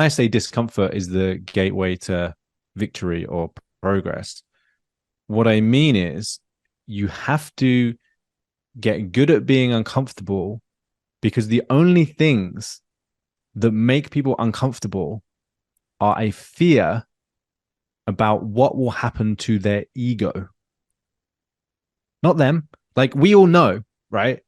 I say discomfort is the gateway to victory or progress, what I mean is you have to get good at being uncomfortable, because the only things that make people uncomfortable are a fear about what will happen to their ego, not them. Like, we all know, right?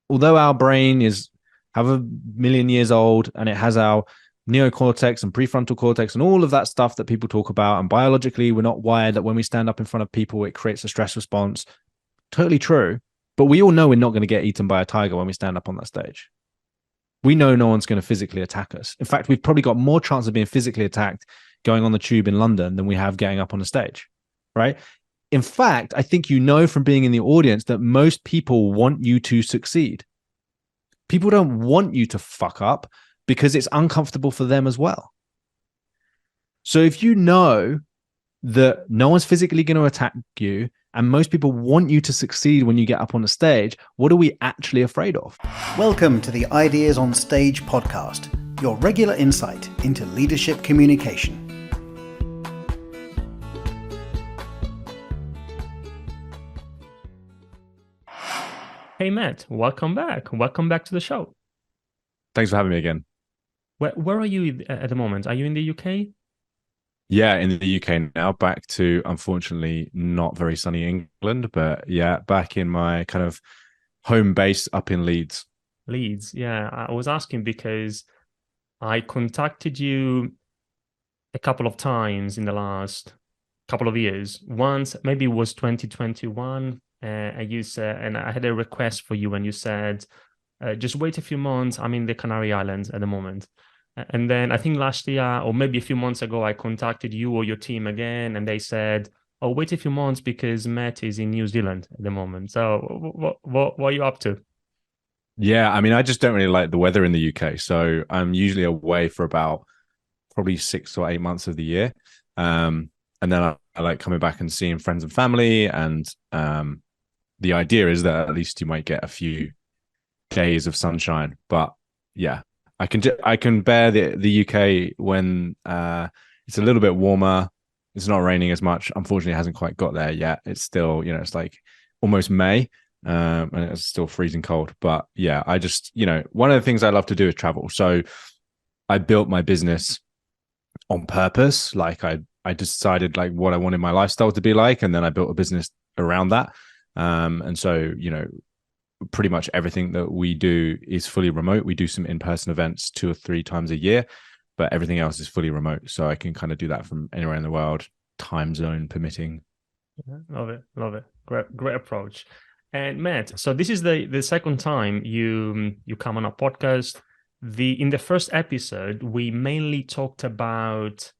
Although our brain is however million years old and it has our neocortex and prefrontal cortex and all of that stuff that people talk about, and biologically we're not wired that when we stand up in front of people it creates a stress response. Totally true. But we all know we're not going to get eaten by a tiger when we stand up on that stage. We know no one's going to physically attack us. In fact, we've probably got more chance of being physically attacked going on the tube in London than we have getting up on a stage, right? In fact, I think you know from being in the audience that most people want you to succeed. People don't want you to fuck up because it's uncomfortable for them as well. So if you know that no one's physically going to attack you and most people want you to succeed when you get up on the stage, what are we actually afraid of? Welcome to the Ideas on Stage podcast, your regular insight into leadership communication. Hey Matt, welcome back. Welcome back to the show. Thanks for having me again. Where are you at the moment? Are you in the UK? Yeah, in the UK now, back to, unfortunately, not very sunny England, but yeah, back in my kind of home base up in Leeds. Leeds, yeah. I was asking because I contacted you a couple of times in the last couple of years. Once, maybe it was 2021, and you said, and I had a request for you, and you said, just wait a few months. I'm in the Canary Islands at the moment. And then I think last year, or maybe a few months ago, I contacted you or your team again, and they said, "Oh, wait a few months because Matt is in New Zealand at the moment." So, what are you up to? Yeah, I mean, I just don't really like the weather in the UK. So I'm usually away for about probably 6 or 8 months of the year. And then I like coming back and seeing friends and family. And the idea is that at least you might get a few days of sunshine. But yeah, I can bear the UK when it's a little bit warmer. It's not raining as much. Unfortunately, it hasn't quite got there yet. It's still, it's like almost May, and it's still freezing cold. But yeah, I just, one of the things I love to do is travel. So I built my business on purpose. Like I decided like what I wanted my lifestyle to be like, and then I built a business around that. And so, pretty much everything that we do is fully remote. We do some in-person events 2 or 3 times a year, but everything else is fully remote. So I can kind of do that from anywhere in the world, time zone permitting. Love it, love it. Great approach. And Matt, so this is the second time you come on a podcast. In the first episode, we mainly talked about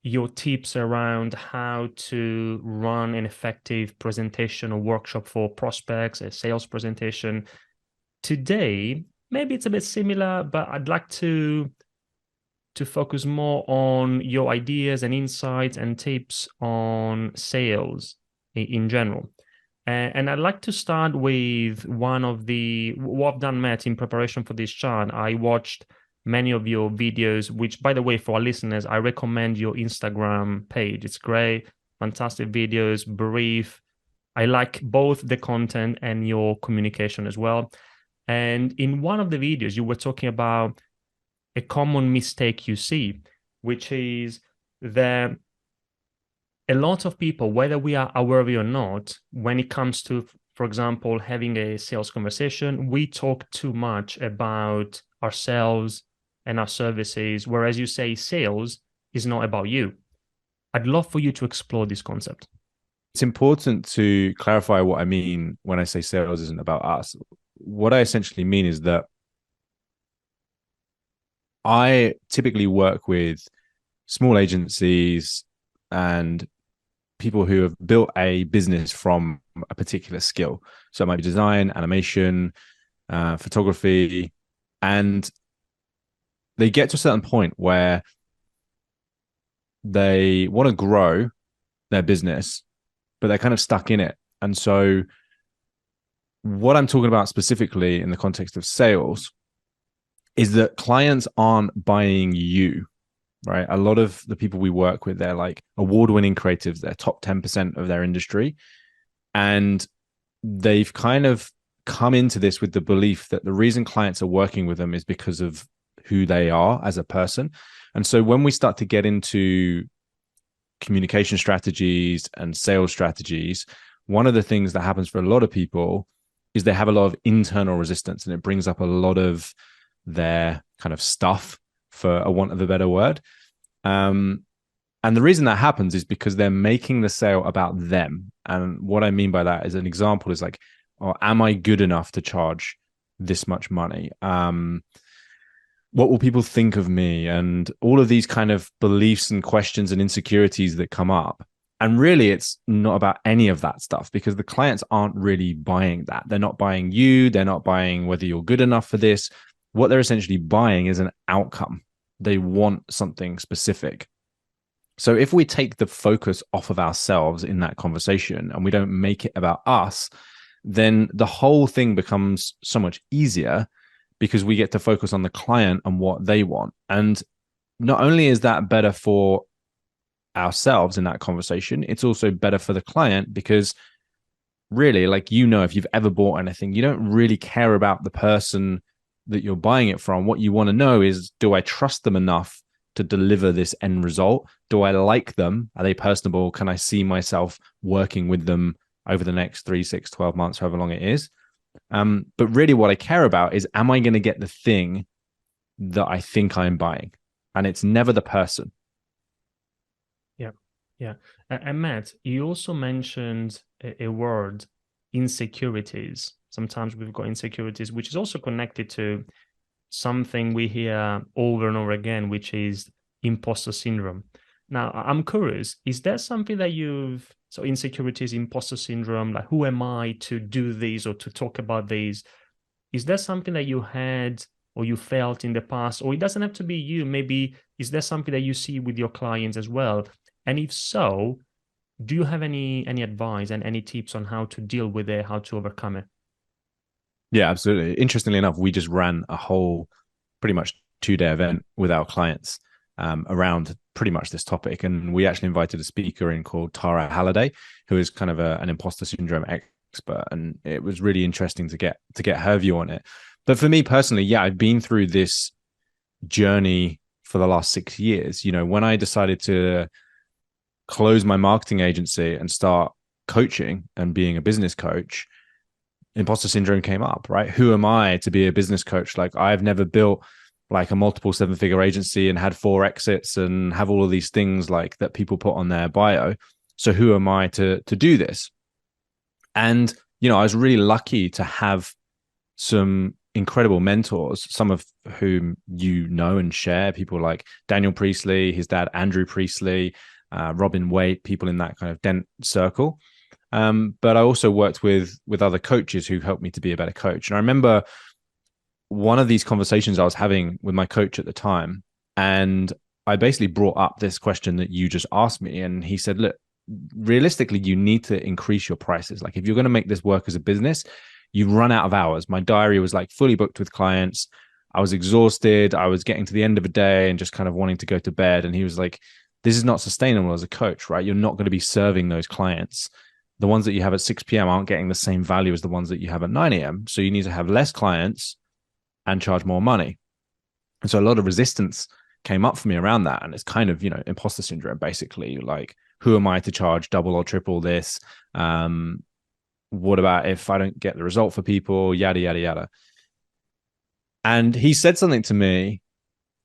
your tips around how to run an effective presentation or workshop for prospects, a sales presentation. Today, maybe it's a bit similar, but I'd like to focus more on your ideas and insights and tips on sales in general. And I'd like to start with what I've done, Matt, in preparation for this chat. I watched many of your videos, which, by the way, for our listeners, I recommend your Instagram page. It's great, fantastic videos, brief. I like both the content and your communication as well. And in one of the videos, you were talking about a common mistake you see, which is that a lot of people, whether we are aware of it or not, when it comes to, for example, having a sales conversation, we talk too much about ourselves and our services, whereas you say sales is not about you. I'd love for you to explore this concept. It's important to clarify what I mean when I say sales isn't about us. What I essentially mean is that I typically work with small agencies and people who have built a business from a particular skill. So it might be design, animation, photography, and they get to a certain point where they want to grow their business, but they're kind of stuck in it. And so what I'm talking about specifically in the context of sales is that clients aren't buying you, right? A lot of the people we work with, they're like award-winning creatives. They're top 10% of their industry. And they've kind of come into this with the belief that the reason clients are working with them is because of who they are as a person. And so when we start to get into communication strategies and sales strategies, one of the things that happens for a lot of people is they have a lot of internal resistance, and it brings up a lot of their kind of stuff, for a want of a better word. And the reason that happens is because they're making the sale about them. And what I mean by that is, an example is like, oh, am I good enough to charge this much money? What will people think of me? And all of these kind of beliefs and questions and insecurities that come up. And really, it's not about any of that stuff, because the clients aren't really buying that. They're not buying you. They're not buying whether you're good enough for this. What they're essentially buying is an outcome. They want something specific. So if we take the focus off of ourselves in that conversation and we don't make it about us, then the whole thing becomes so much easier, because we get to focus on the client and what they want. And not only is that better for ourselves in that conversation, it's also better for the client, because really, like, if you've ever bought anything, you don't really care about the person that you're buying it from. What you want to know is, do I trust them enough to deliver this end result? Do I like them? Are they personable? Can I see myself working with them over the next 3, 6, 12 months, however long it is? But really what I care about is, am I going to get the thing that I think I'm buying? And it's never the person. Yeah. Yeah. And Matt, you also mentioned a word, insecurities. Sometimes we've got insecurities, which is also connected to something we hear over and over again, which is imposter syndrome. Now, I'm curious, is there something that so insecurities, imposter syndrome, like, who am I to do this or to talk about this? Is there something that you had or you felt in the past? Or it doesn't have to be you, maybe is there something that you see with your clients as well? And if so, do you have any advice and any tips on how to deal with it, how to overcome it? Yeah, absolutely. Interestingly enough, we just ran a whole pretty much 2-day event with our clients around pretty much this topic. And we actually invited a speaker in called Tara Halliday, who is kind of an imposter syndrome expert. And it was really interesting to get her view on it. But for me personally, yeah, I've been through this journey for the last 6 years. When I decided to close my marketing agency and start coaching and being a business coach, imposter syndrome came up, right? Who am I to be a business coach? Like, I've never built like a multiple 7-figure agency and had 4 exits and have all of these things like that people put on their bio. So who am I to do this? And, I was really lucky to have some incredible mentors, some of whom and share, people like Daniel Priestley, his dad, Andrew Priestley, Robin Waite, people in that kind of Dent circle. But I also worked with other coaches who helped me to be a better coach. And I remember one of these conversations I was having with my coach at the time, and I basically brought up this question that you just asked me. And he said, look, realistically, you need to increase your prices. Like, if you're going to make this work as a business, you run out of hours. My diary was like fully booked with clients. I was exhausted. I was getting to the end of a day and just kind of wanting to go to bed. And he was like, this is not sustainable as a coach, right? You're not going to be serving those clients. The ones that you have at 6 p.m. aren't getting the same value as the ones that you have at 9 a.m. So you need to have less clients and charge more money. And so a lot of resistance came up for me around that. And it's kind of, imposter syndrome, basically. Like, who am I to charge double or triple this? What about if I don't get the result for people? Yada, yada, yada. And he said something to me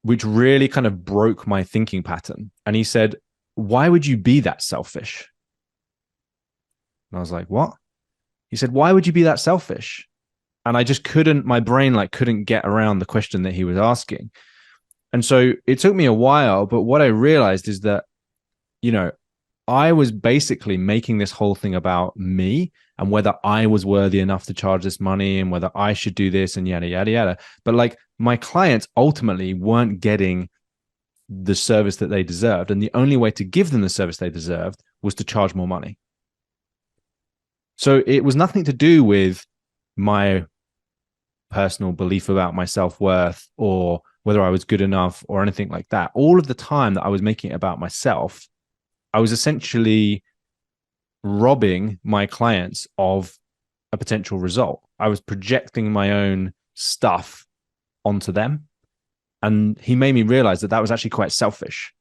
which really kind of broke my thinking pattern. And he said, why would you be that selfish? And I was like, what? He said, why would you be that selfish? And I just my brain couldn't get around the question that he was asking. And so it took me a while, but what I realized is that, I was basically making this whole thing about me and whether I was worthy enough to charge this money and whether I should do this and yada, yada, yada. But my clients ultimately weren't getting the service that they deserved. And the only way to give them the service they deserved was to charge more money. So it was nothing to do with my personal belief about my self-worth or whether I was good enough or anything like that. All of the time that I was making it about myself, I was essentially robbing my clients of a potential result. I was projecting my own stuff onto them. And he made me realize that that was actually quite selfish.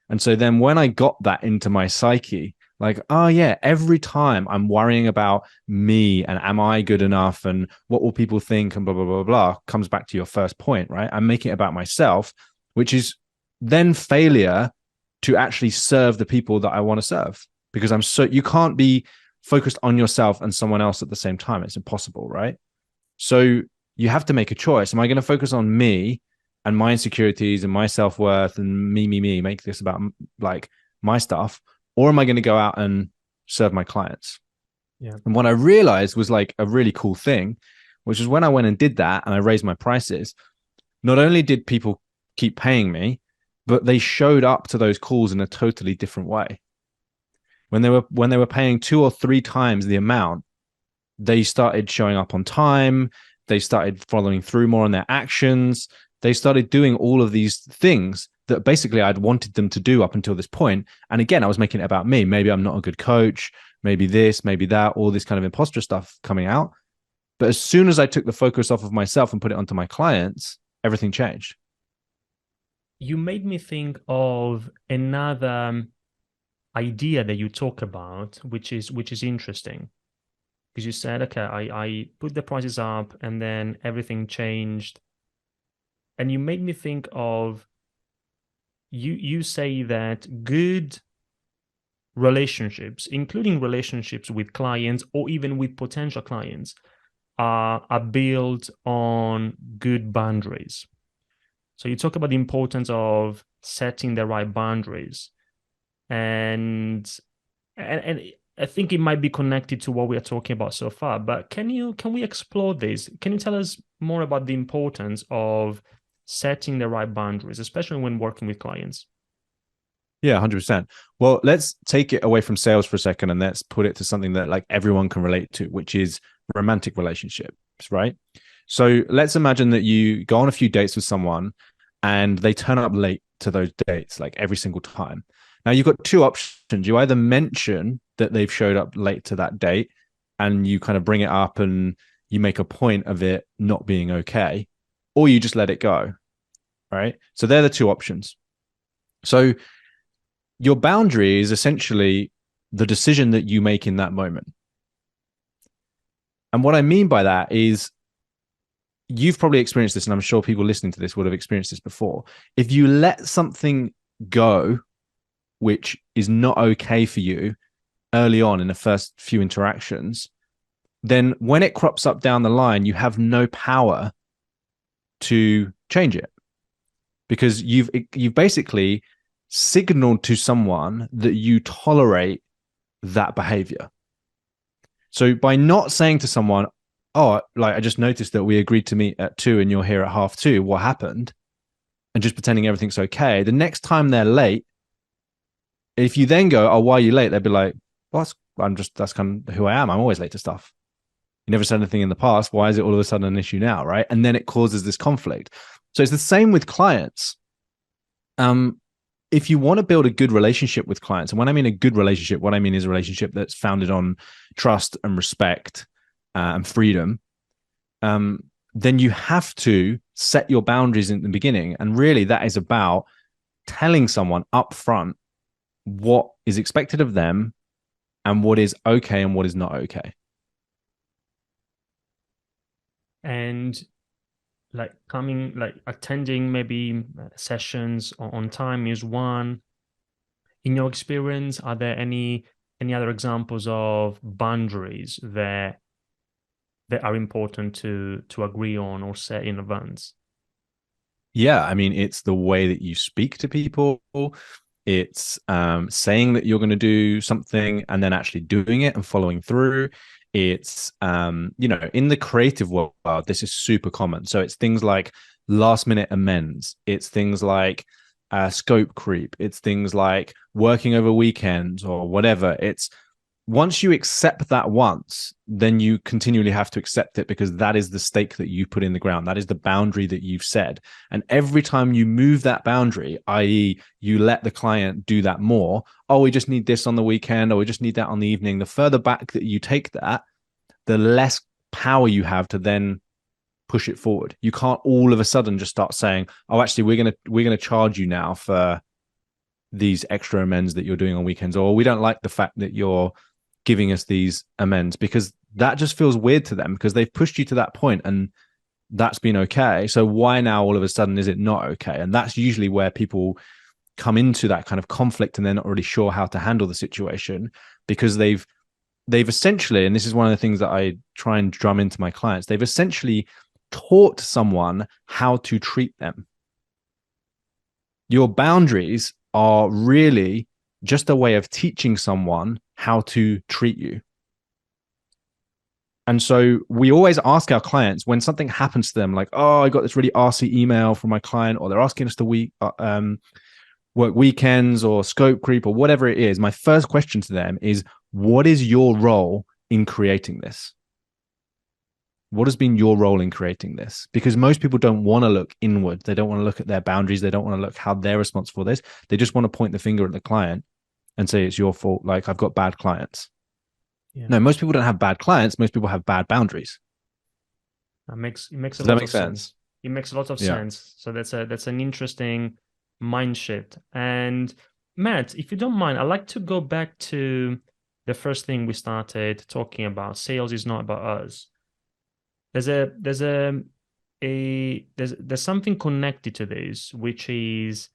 And so then when I got that into my psyche, like, oh yeah, every time I'm worrying about me and am I good enough and what will people think and blah, blah, blah, blah, comes back to your first point, right? I'm making it about myself, which is then failure to actually serve the people that I want to serve. Because you can't be focused on yourself and someone else at the same time. It's impossible, right? So you have to make a choice. Am I going to focus on me and my insecurities and my self-worth and me, make this about like my stuff? Or am I going to go out and serve my clients? Yeah. And what I realized was like a really cool thing, which is when I went and did that and I raised my prices, not only did people keep paying me, but they showed up to those calls in a totally different way. When they were paying 2 or 3 times the amount, they started showing up on time. They started following through more on their actions. They started doing all of these things that basically I'd wanted them to do up until this point. And again, I was making it about me. Maybe I'm not a good coach, maybe this, maybe that, all this kind of imposter stuff coming out. But as soon as I took the focus off of myself and put it onto my clients, everything changed. You made me think of another idea that you talk about, which is interesting. Because you said, okay, I put the prices up and then everything changed. And you made me think of, you say that good relationships, including relationships with clients or even with potential clients, are built on good boundaries. So you talk about the importance of setting the right boundaries. And I think it might be connected to what we are talking about so far, but can we explore this? Can you tell us more about the importance of setting the right boundaries, especially when working with clients? Yeah, 100%. Well, let's take it away from sales for a second and let's put it to something that like everyone can relate to, which is romantic relationships, right? So let's imagine that you go on a few dates with someone and they turn up late to those dates, like every single time. Now you've got 2 options. You either mention that they've showed up late to that date and you kind of bring it up and you make a point of it not being okay, or you just let it go, right? So they're the 2 options. So your boundary is essentially the decision that you make in that moment. And what I mean by that is you've probably experienced this, and I'm sure people listening to this would have experienced this before. If you let something go, which is not okay for you early on in the first few interactions, then when it crops up down the line, you have no power to change it because you've basically signaled to someone that you tolerate that behavior. So by not saying to someone, oh, like I just noticed that we agreed to meet at 2 and you're here at 2:30, what happened? And just pretending everything's okay. The next time they're late, if you then go, oh, why are you late? They'd be like, well, that's kind of who I am. I'm always late to stuff. You never said anything in the past. Why is it all of a sudden an issue now, right? And then it causes this conflict. So it's the same with clients. If you want to build a good relationship with clients, and when I mean a good relationship, what I mean is a relationship that's founded on trust and respect and freedom, then you have to set your boundaries in the beginning. And really that is about telling someone up front what is expected of them and what is okay and what is not okay. And attending maybe sessions on time is one. In your experience, are there any other examples of boundaries that are important to agree on or set in advance? Yeah, I mean, it's the way that you speak to people. It's saying that you're going to do something and then actually doing it and following through. It's, in the creative world, this is super common. So it's things like last minute amends. It's things like scope creep. It's things like working over weekends or whatever. It's once you accept that once, then you continually have to accept it, because that is the stake that you put in the ground. That is the boundary that you've set. And every time you move that boundary, i.e., you let the client do that more, oh, we just need this on the weekend, or we just need that on the evening, the further back that you take that, the less power you have to then push it forward. You can't all of a sudden just start saying, oh, actually, we're gonna charge you now for these extra amends that you're doing on weekends, or we don't like the fact that you're giving us these amends, because that just feels weird to them, because they've pushed you to that point and that's been okay. So why now all of a sudden is it not okay? And that's usually where people come into that kind of conflict, and they're not really sure how to handle the situation, because they've essentially, and this is one of the things that I try and drum into my clients, they've essentially taught someone how to treat them. Your boundaries are really just a way of teaching someone how to treat you. And so we always ask our clients, when something happens to them, like, oh, I got this really arsey email from my client, or they're asking us to work weekends or scope creep or whatever it is, my first question to them is, what is your role in creating this? What has been your role in creating this? Because most people don't want to look inward. They don't want to look at their boundaries. They don't want to look how they're responsible for this. They just want to point the finger at the client and say, it's your fault. Like, I've got bad clients. Yeah. No, most people don't have bad clients. Most people have bad boundaries. It makes a Does lot that make of sense? It makes a lot of sense. So that's an interesting mind shift. And Matt, if you don't mind, I'd like to go back to the first thing we started talking about. Sales is not about us. There's something connected to this, which is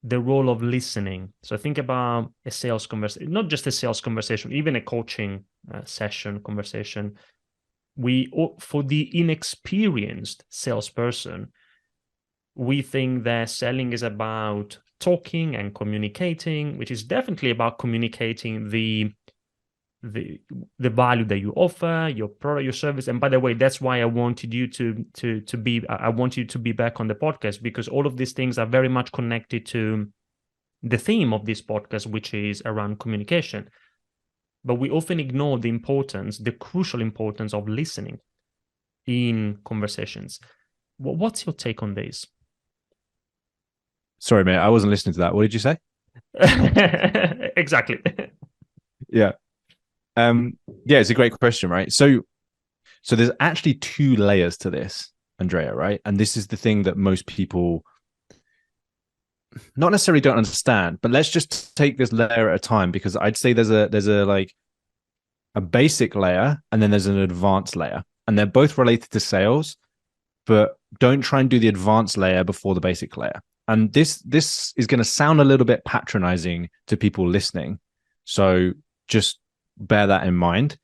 the role of listening. So think about a sales conversation, not just a sales conversation, even a coaching session conversation. For the inexperienced salesperson, we think that selling is about talking and communicating, which is definitely about communicating the value that you offer, your product, your service. And by the way, that's why I wanted you I want you to be back on the podcast, because all of these things are very much connected to the theme of this podcast, which is around communication. But we often ignore the crucial importance of listening in conversations. What's your take on this? Sorry, mate, I wasn't listening to that. What did you say? Exactly. Yeah. Yeah, it's a great question, right? So there's actually two layers to this, Andrea, right? And this is the thing that most people not necessarily don't understand, but let's just take this layer at a time, because I'd say there's a like a basic layer and then there's an advanced layer, and they're both related to sales, but don't try and do the advanced layer before the basic layer. And this is going to sound a little bit patronizing to people listening, so just bear that in mind.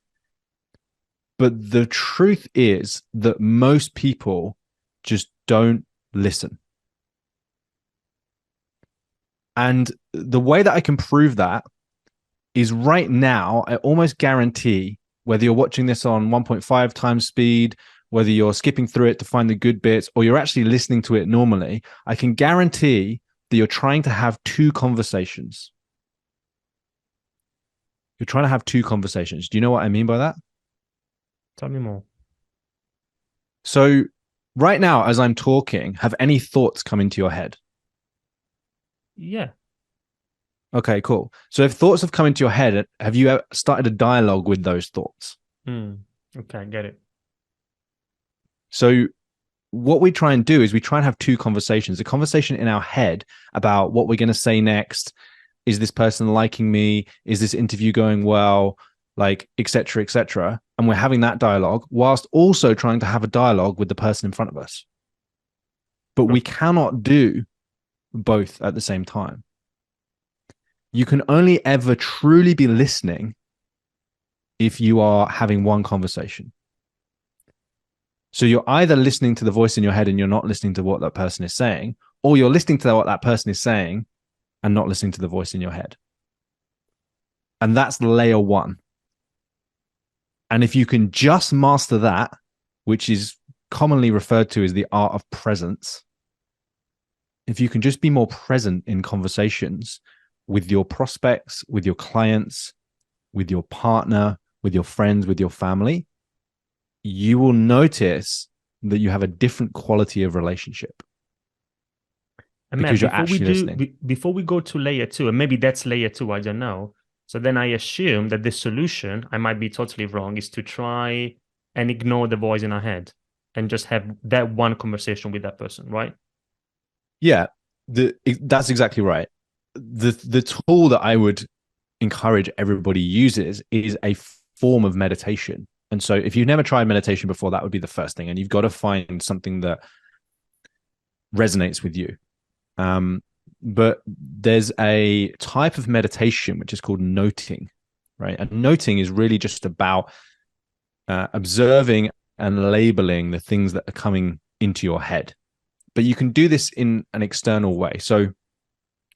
But the truth is that most people just don't listen. And the way that I can prove that is right now, I almost guarantee, whether you're watching this on 1.5 times speed, whether you're skipping through it to find the good bits, or you're actually listening to it normally, I can guarantee that you're trying to have two conversations. You're trying to have two conversations. Do you know what I mean by that? Tell me more. So right now, as I'm talking, have any thoughts come into your head? Yeah. Okay, cool. So if thoughts have come into your head, have you started a dialogue with those thoughts? Okay, get it. So what we try and do is we try and have two conversations, a conversation in our head about what we're going to say next. Is this person liking me? Is this interview going well? Like, et cetera, et cetera. And we're having that dialogue whilst also trying to have a dialogue with the person in front of us. But we cannot do both at the same time. You can only ever truly be listening if you are having one conversation. So you're either listening to the voice in your head and you're not listening to what that person is saying, or you're listening to what that person is saying and not listening to the voice in your head. And that's layer one. And if you can just master that, which is commonly referred to as the art of presence, if you can just be more present in conversations with your prospects, with your clients, with your partner, with your friends, with your family, you will notice that you have a different quality of relationship And Matt, because you're actually listening. before we go to layer two, and maybe that's layer two, I don't know. So then I assume that the solution, I might be totally wrong, is to try and ignore the voice in our head and just have that one conversation with that person, right? Yeah, that's exactly right. The tool that I would encourage everybody uses is a form of meditation. And so if you've never tried meditation before, that would be the first thing. And you've got to find something that resonates with you. But there's a type of meditation which is called noting, right? And noting is really just about observing and labeling the things that are coming into your head. But you can do this in an external way. So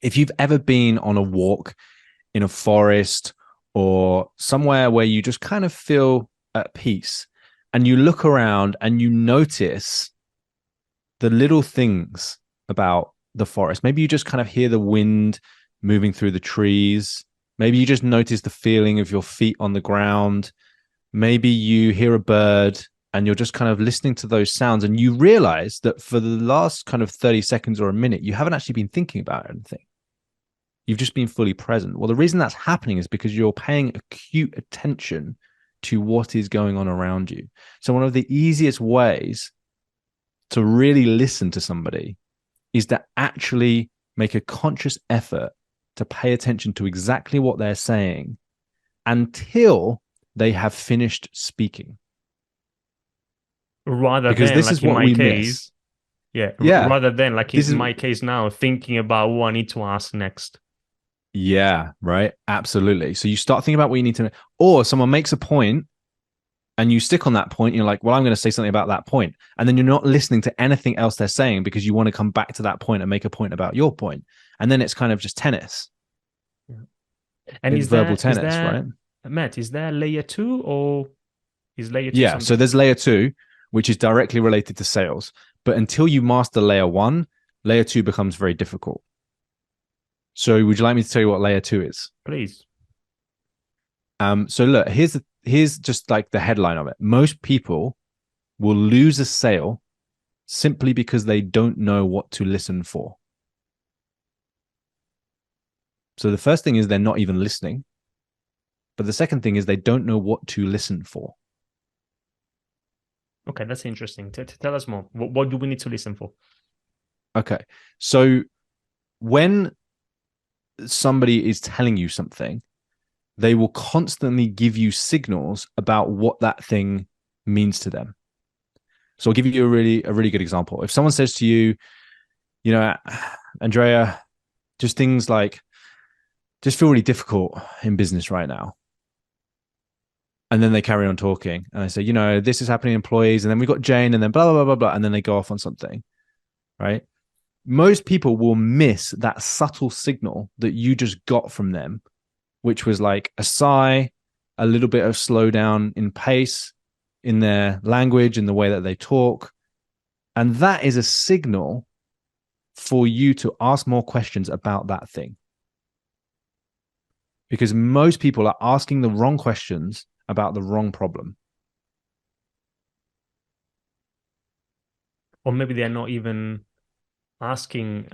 if you've ever been on a walk in a forest or somewhere where you just kind of feel at peace and you look around and you notice the little things about the forest. Maybe you just kind of hear the wind moving through the trees. Maybe you just notice the feeling of your feet on the ground. Maybe you hear a bird and you're just kind of listening to those sounds and you realize that for the last kind of 30 seconds or a minute, you haven't actually been thinking about anything. You've just been fully present. Well, the reason that's happening is because you're paying acute attention to what is going on around you. So one of the easiest ways to really listen to somebody is to actually make a conscious effort to pay attention to exactly what they're saying until they have finished speaking. Rather Because than this like is in what my we case, miss. Yeah. rather than like This in is my case now, thinking about what I need to ask next. Yeah, right. Absolutely. So you start thinking about what you need to know, or someone makes a point and you stick on that point. You're like, well, I'm going to say something about that point. And then you're not listening to anything else they're saying because you want to come back to that point and make a point about your point. And then it's kind of just tennis. Yeah. And It's verbal tennis, right? Matt, is there layer two or is layer two Yeah. So something? there's layer two, which is directly related to sales. But until you master layer one, layer two becomes very difficult. So would you like me to tell you what layer two is? Please. So look, here's just like the headline of it. Most people will lose a sale simply because they don't know what to listen for. So the first thing is they're not even listening. But the second thing is they don't know what to listen for. Okay, that's interesting. Tell us more. What do we need to listen for? Okay. So when somebody is telling you something, they will constantly give you signals about what that thing means to them. So I'll give you a really good example. If someone says to you, Andrea, just things like just feel really difficult in business right now. And then they carry on talking and I say, this is happening to employees. And then we've got Jane and then blah, blah, blah, blah, blah. And then they go off on something, right? Most people will miss that subtle signal that you just got from them, which was like a sigh, a little bit of slowdown in pace, in their language, in the way that they talk. And that is a signal for you to ask more questions about that thing. Because most people are asking the wrong questions about the wrong problem. Or maybe they're not even asking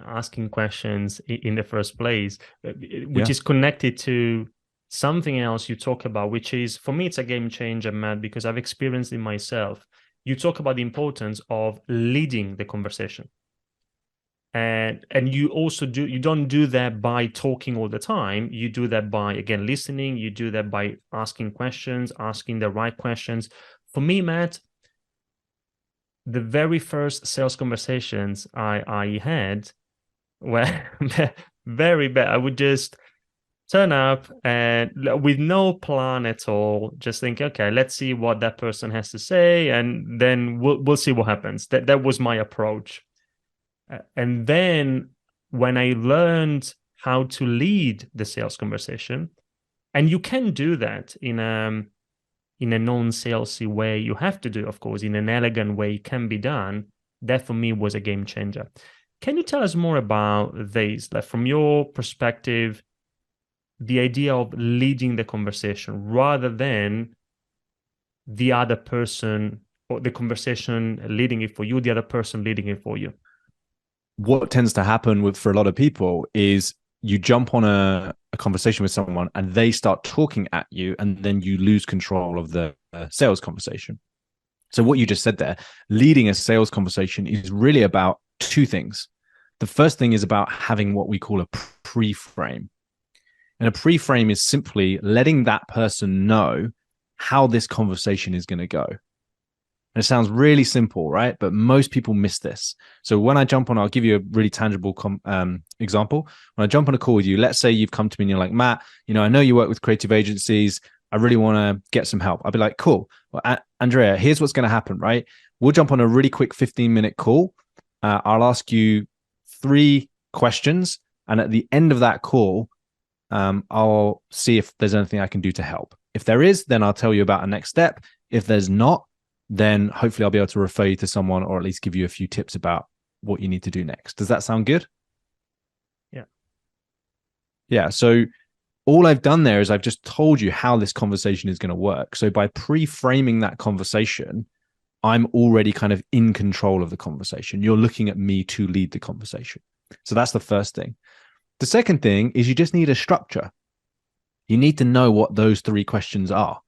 questions in the first place, which is connected to something else you talk about, which is, for me, it's a game changer, Matt, because I've experienced it myself. You talk about the importance of leading the conversation. And you also you don't do that by talking all the time. You do that by, again, listening. You do that by asking questions, asking the right questions. For me, Matt, the very first sales conversations I had were very bad. I would just turn up and with no plan at all, just think, okay, let's see what that person has to say, and then we'll see what happens. That was my approach. And then when I learned how to lead the sales conversation, and you can do that in a non-salesy way, you have to do, of course, in an elegant way, it can be done. That for me was a game changer. Can you tell us more about this? Like, from your perspective, the idea of leading the conversation rather than the other person or the conversation leading it for you, the other person leading it for you. What tends to happen for a lot of people is you jump on a conversation with someone and they start talking at you, and then you lose control of the sales conversation. So what you just said there, leading a sales conversation is really about two things. The first thing is about having what we call a pre-frame. And a pre-frame is simply letting that person know how this conversation is going to go. And it sounds really simple, right? But most people miss this. So when I jump on, I'll give you a really tangible example. When I jump on a call with you, let's say you've come to me and you're like, Matt, I know you work with creative agencies. I really want to get some help. I'll be like, cool. Well, Andrea, here's what's going to happen, right? We'll jump on a really quick 15-minute call. I'll ask you 3 questions. And at the end of that call, I'll see if there's anything I can do to help. If there is, then I'll tell you about a next step. If there's not, then hopefully I'll be able to refer you to someone, or at least give you a few tips about what you need to do next. Does that sound good? Yeah. Yeah. So all I've done there is I've just told you how this conversation is going to work. So by pre-framing that conversation, I'm already kind of in control of the conversation. You're looking at me to lead the conversation. So that's the first thing. The second thing is you just need a structure. You need to know what those 3 questions are.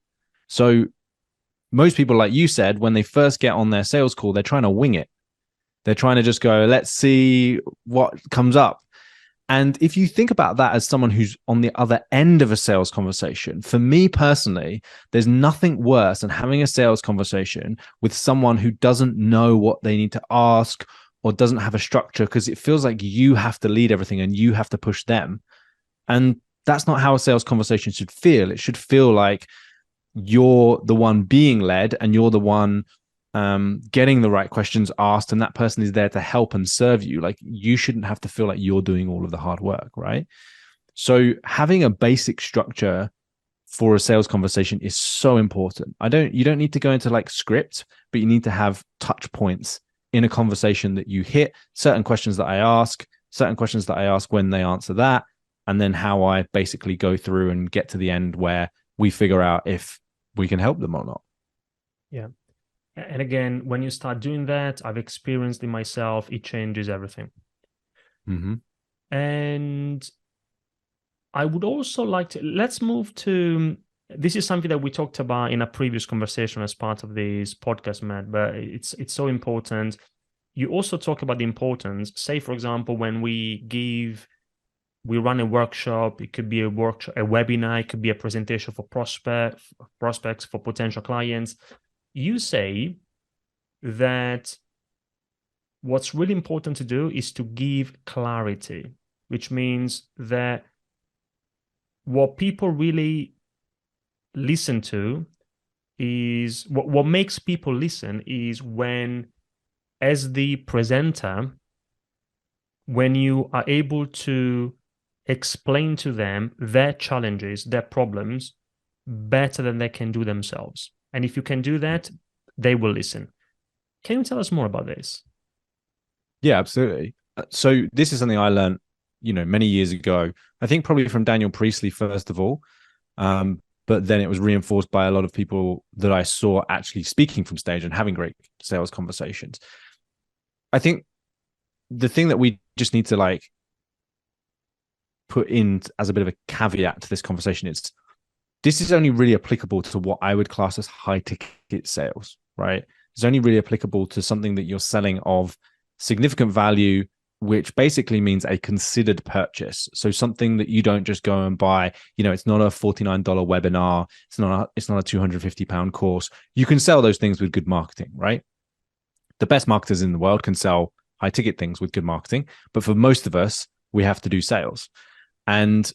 So most people, like you said, when they first get on their sales call, they're trying to wing it. They're trying to just go, let's see what comes up. And if you think about that as someone who's on the other end of a sales conversation, for me personally, there's nothing worse than having a sales conversation with someone who doesn't know what they need to ask or doesn't have a structure, because it feels like you have to lead everything and you have to push them. And that's not how a sales conversation should feel. It should feel like you're the one being led and you're the one getting the right questions asked, and that person is there to help and serve you. Like, you shouldn't have to feel like you're doing all of the hard work, right? So having a basic structure for a sales conversation is so important. You don't need to go into like script, but you need to have touch points in a conversation that you hit, certain questions that I ask, certain questions that I ask when they answer that, and then how I basically go through and get to the end where we figure out if we can help them or not. Yeah. And again, when you start doing that, I've experienced it myself, it changes everything. Mm-hmm. And I would also like to, let's move to, this is something that we talked about in a previous conversation as part of this podcast, Matt, but it's so important. You also talk about the importance, say, for example, when we run a workshop, it could be a workshop, a webinar, it could be a presentation for prospects, for potential clients. You say that what's really important to do is to give clarity, which means that what people really listen to is what makes people listen is when, as the presenter, when you are able to explain to them their challenges, their problems better than they can do themselves. And if you can do that, they will listen. Can you tell us more about this? Yeah, absolutely. So this is something I learned, many years ago. I think probably from Daniel Priestley, first of all. But then it was reinforced by a lot of people that I saw actually speaking from stage and having great sales conversations. I think the thing that we just need to put in as a bit of a caveat to this conversation is this is only really applicable to what I would class as high ticket sales, right? It's only really applicable to something that you're selling of significant value, which basically means a considered purchase. So something that you don't just go and buy, it's not a $49 webinar. It's not a £250 course. You can sell those things with good marketing, right? The best marketers in the world can sell high ticket things with good marketing. But for most of us, we have to do sales. And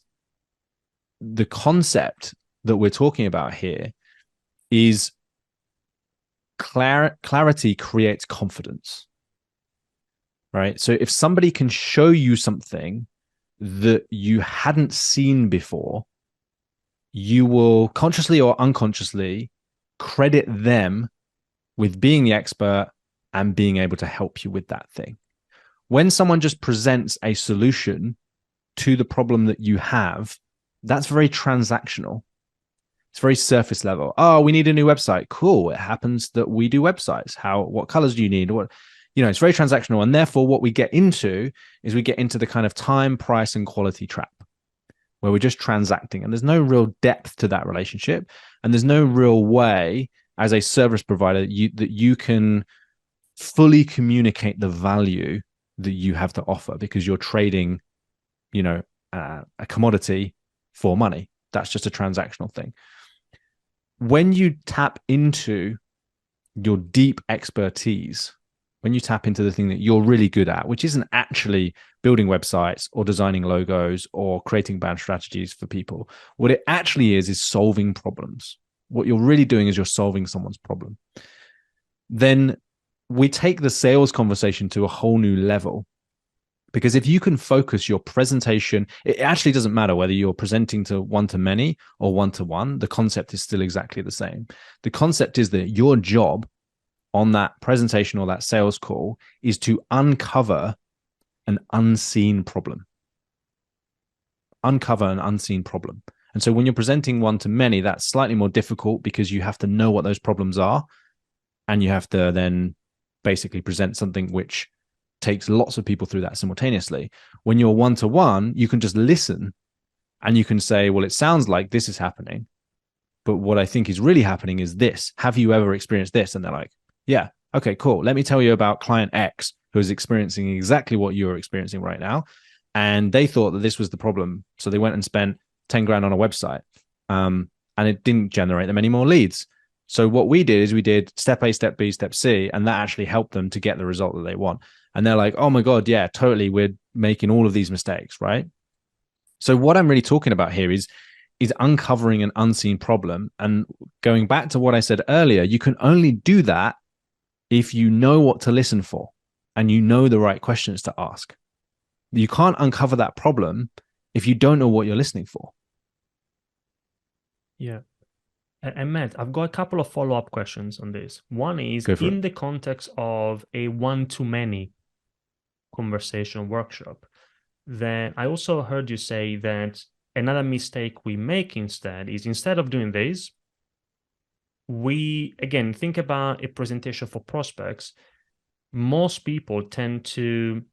the concept that we're talking about here is clarity creates confidence. Right. So if somebody can show you something that you hadn't seen before, you will consciously or unconsciously credit them with being the expert and being able to help you with that thing. When someone just presents a solution to the problem that you have, That's very transactional. It's very surface level. Oh, we need a new website. Cool. It happens that we do websites. What colors do you need? It's very transactional. And therefore, what we get into is we get into the kind of time, price, and quality trap where we're just transacting. And there's no real depth to that relationship. And there's no real way as a service provider that you can fully communicate the value that you have to offer because you're trading, a commodity for money. That's just a transactional thing. When you tap into your deep expertise, when you tap into the thing that you're really good at, which isn't actually building websites or designing logos or creating brand strategies for people, what it actually is solving problems. What you're really doing is you're solving someone's problem. Then we take the sales conversation to a whole new level. Because if you can focus your presentation, it actually doesn't matter whether you're presenting to one-to-many or one-to-one. The concept is still exactly the same. The concept is that your job on that presentation or that sales call is to uncover an unseen problem. Uncover an unseen problem. And so when you're presenting one-to-many, that's slightly more difficult because you have to know what those problems are. And you have to then basically present something which takes lots of people through that simultaneously. When you're one-to-one, you can just listen and you can say, well, it sounds like this is happening, but what I think is really happening is this. Have you ever experienced this? And they're like, yeah, okay, cool. Let me tell you about client X who is experiencing exactly what you're experiencing right now. And they thought that this was the problem. So they went and spent 10 grand on a website and it didn't generate them any more leads. So what we did is we did step A, step B, step C, and that actually helped them to get the result that they want. And they're like, oh my God, yeah, totally. We're making all of these mistakes, right? So what I'm really talking about here is uncovering an unseen problem. And going back to what I said earlier, you can only do that if you know what to listen for and you know the right questions to ask. You can't uncover that problem if you don't know what you're listening for. Yeah. And Matt, I've got a couple of follow-up questions on this. One is in the context of a one-to-many conversation workshop, then I also heard you say that another mistake we make instead of doing this, we, again, think about a presentation for prospects. Most people they've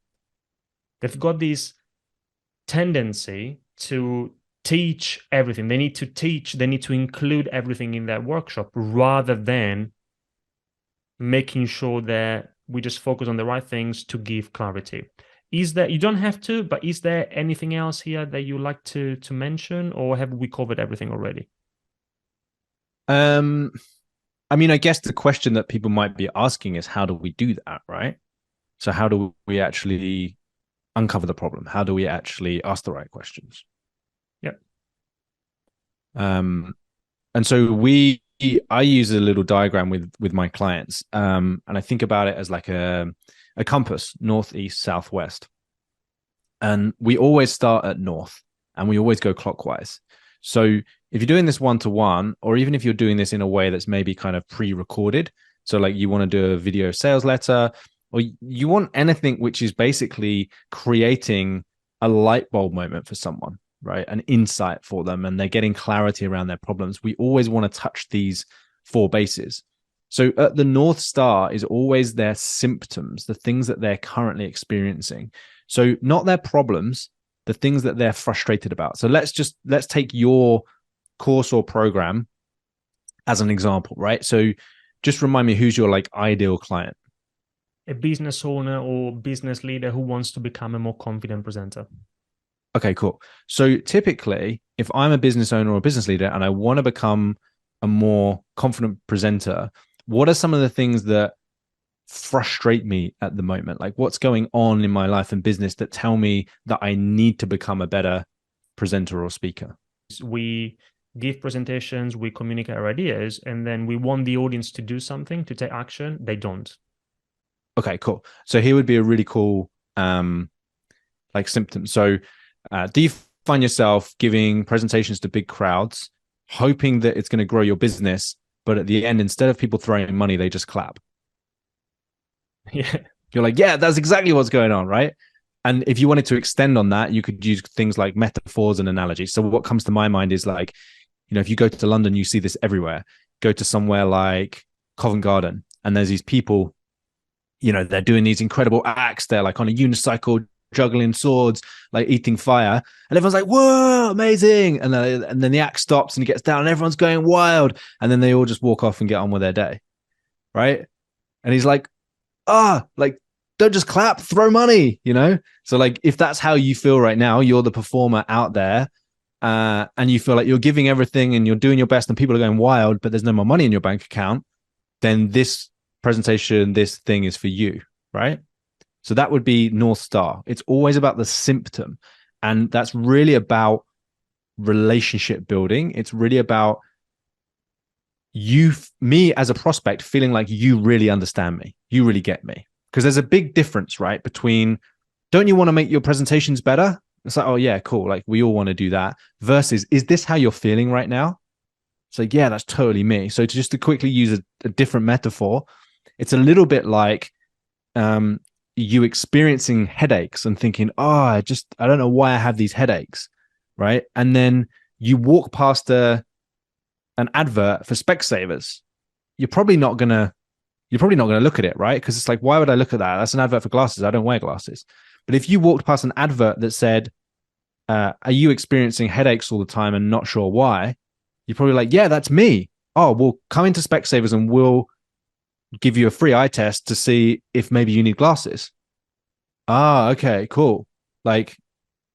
got this tendency to teach everything. They need to include everything in that workshop rather than making sure that we just focus on the right things to give clarity. Is there, you don't have to, but is there anything else here that you like to mention, or have we covered everything already? I guess the question that people might be asking is, how do we do that, right? So how do we actually uncover the problem? How do we actually ask the right questions? Yep. And so I use a little diagram with my clients, and I think about it as like a compass, north, east, south, west. And we always start at north and we always go clockwise. So if you're doing this one-to-one, or even if you're doing this in a way that's maybe kind of pre-recorded, so like you want to do a video sales letter, or you want anything which is basically creating a light bulb moment for someone, right? An insight for them, and they're getting clarity around their problems. We always want to touch these 4 bases. So at the North Star is always their symptoms, the things that they're currently experiencing. So not their problems, the things that they're frustrated about. So let's take your course or program as an example, right? So just remind me, who's your like ideal client? A business owner or business leader who wants to become a more confident presenter. Okay, cool. So typically, if I'm a business owner or a business leader and I want to become a more confident presenter, what are some of the things that frustrate me at the moment? Like what's going on in my life and business that tell me that I need to become a better presenter or speaker? We give presentations, we communicate our ideas, and then we want the audience to do something, to take action. They don't. Okay, cool. So here would be a really cool like symptom. So do you find yourself giving presentations to big crowds, hoping that it's going to grow your business, but at the end, instead of people throwing money, they just clap? Yeah. You're like, yeah, that's exactly what's going on, right? And if you wanted to extend on that, you could use things like metaphors and analogies. So what comes to my mind is like, if you go to London, you see this everywhere. Go to somewhere like Covent Garden, and there's these people, they're doing these incredible acts. They're like on a unicycle, juggling swords, like eating fire. And everyone's like, whoa, amazing. And then the act stops and he gets down and everyone's going wild. And then they all just walk off and get on with their day. Right. And he's like, like, don't just clap, throw money, So like, if that's how you feel right now, you're the performer out there, and you feel like you're giving everything and you're doing your best and people are going wild, but there's no more money in your bank account, then this presentation, this thing is for you, right? So that would be North Star. It's always about the symptom. And that's really about relationship building. It's really about me as a prospect feeling like you really understand me. You really get me. Because there's a big difference, right? Between, don't you want to make your presentations better? It's like, oh yeah, cool. Like we all want to do that. Versus, is this how you're feeling right now? It's like, yeah, that's totally me. So just to quickly use a different metaphor, it's a little bit like you experiencing headaches and thinking, I don't know why I have these headaches, right? And then you walk past an advert for Specsavers. You're probably not gonna look at it, right? Because it's like, why would I look at that? That's an advert for glasses. I don't wear glasses. But if you walked past an advert that said, are you experiencing headaches all the time and not sure why? You're probably like, yeah, that's me. Oh, well, come into Specsavers and we'll give you a free eye test to see if maybe you need glasses. Okay, cool. Like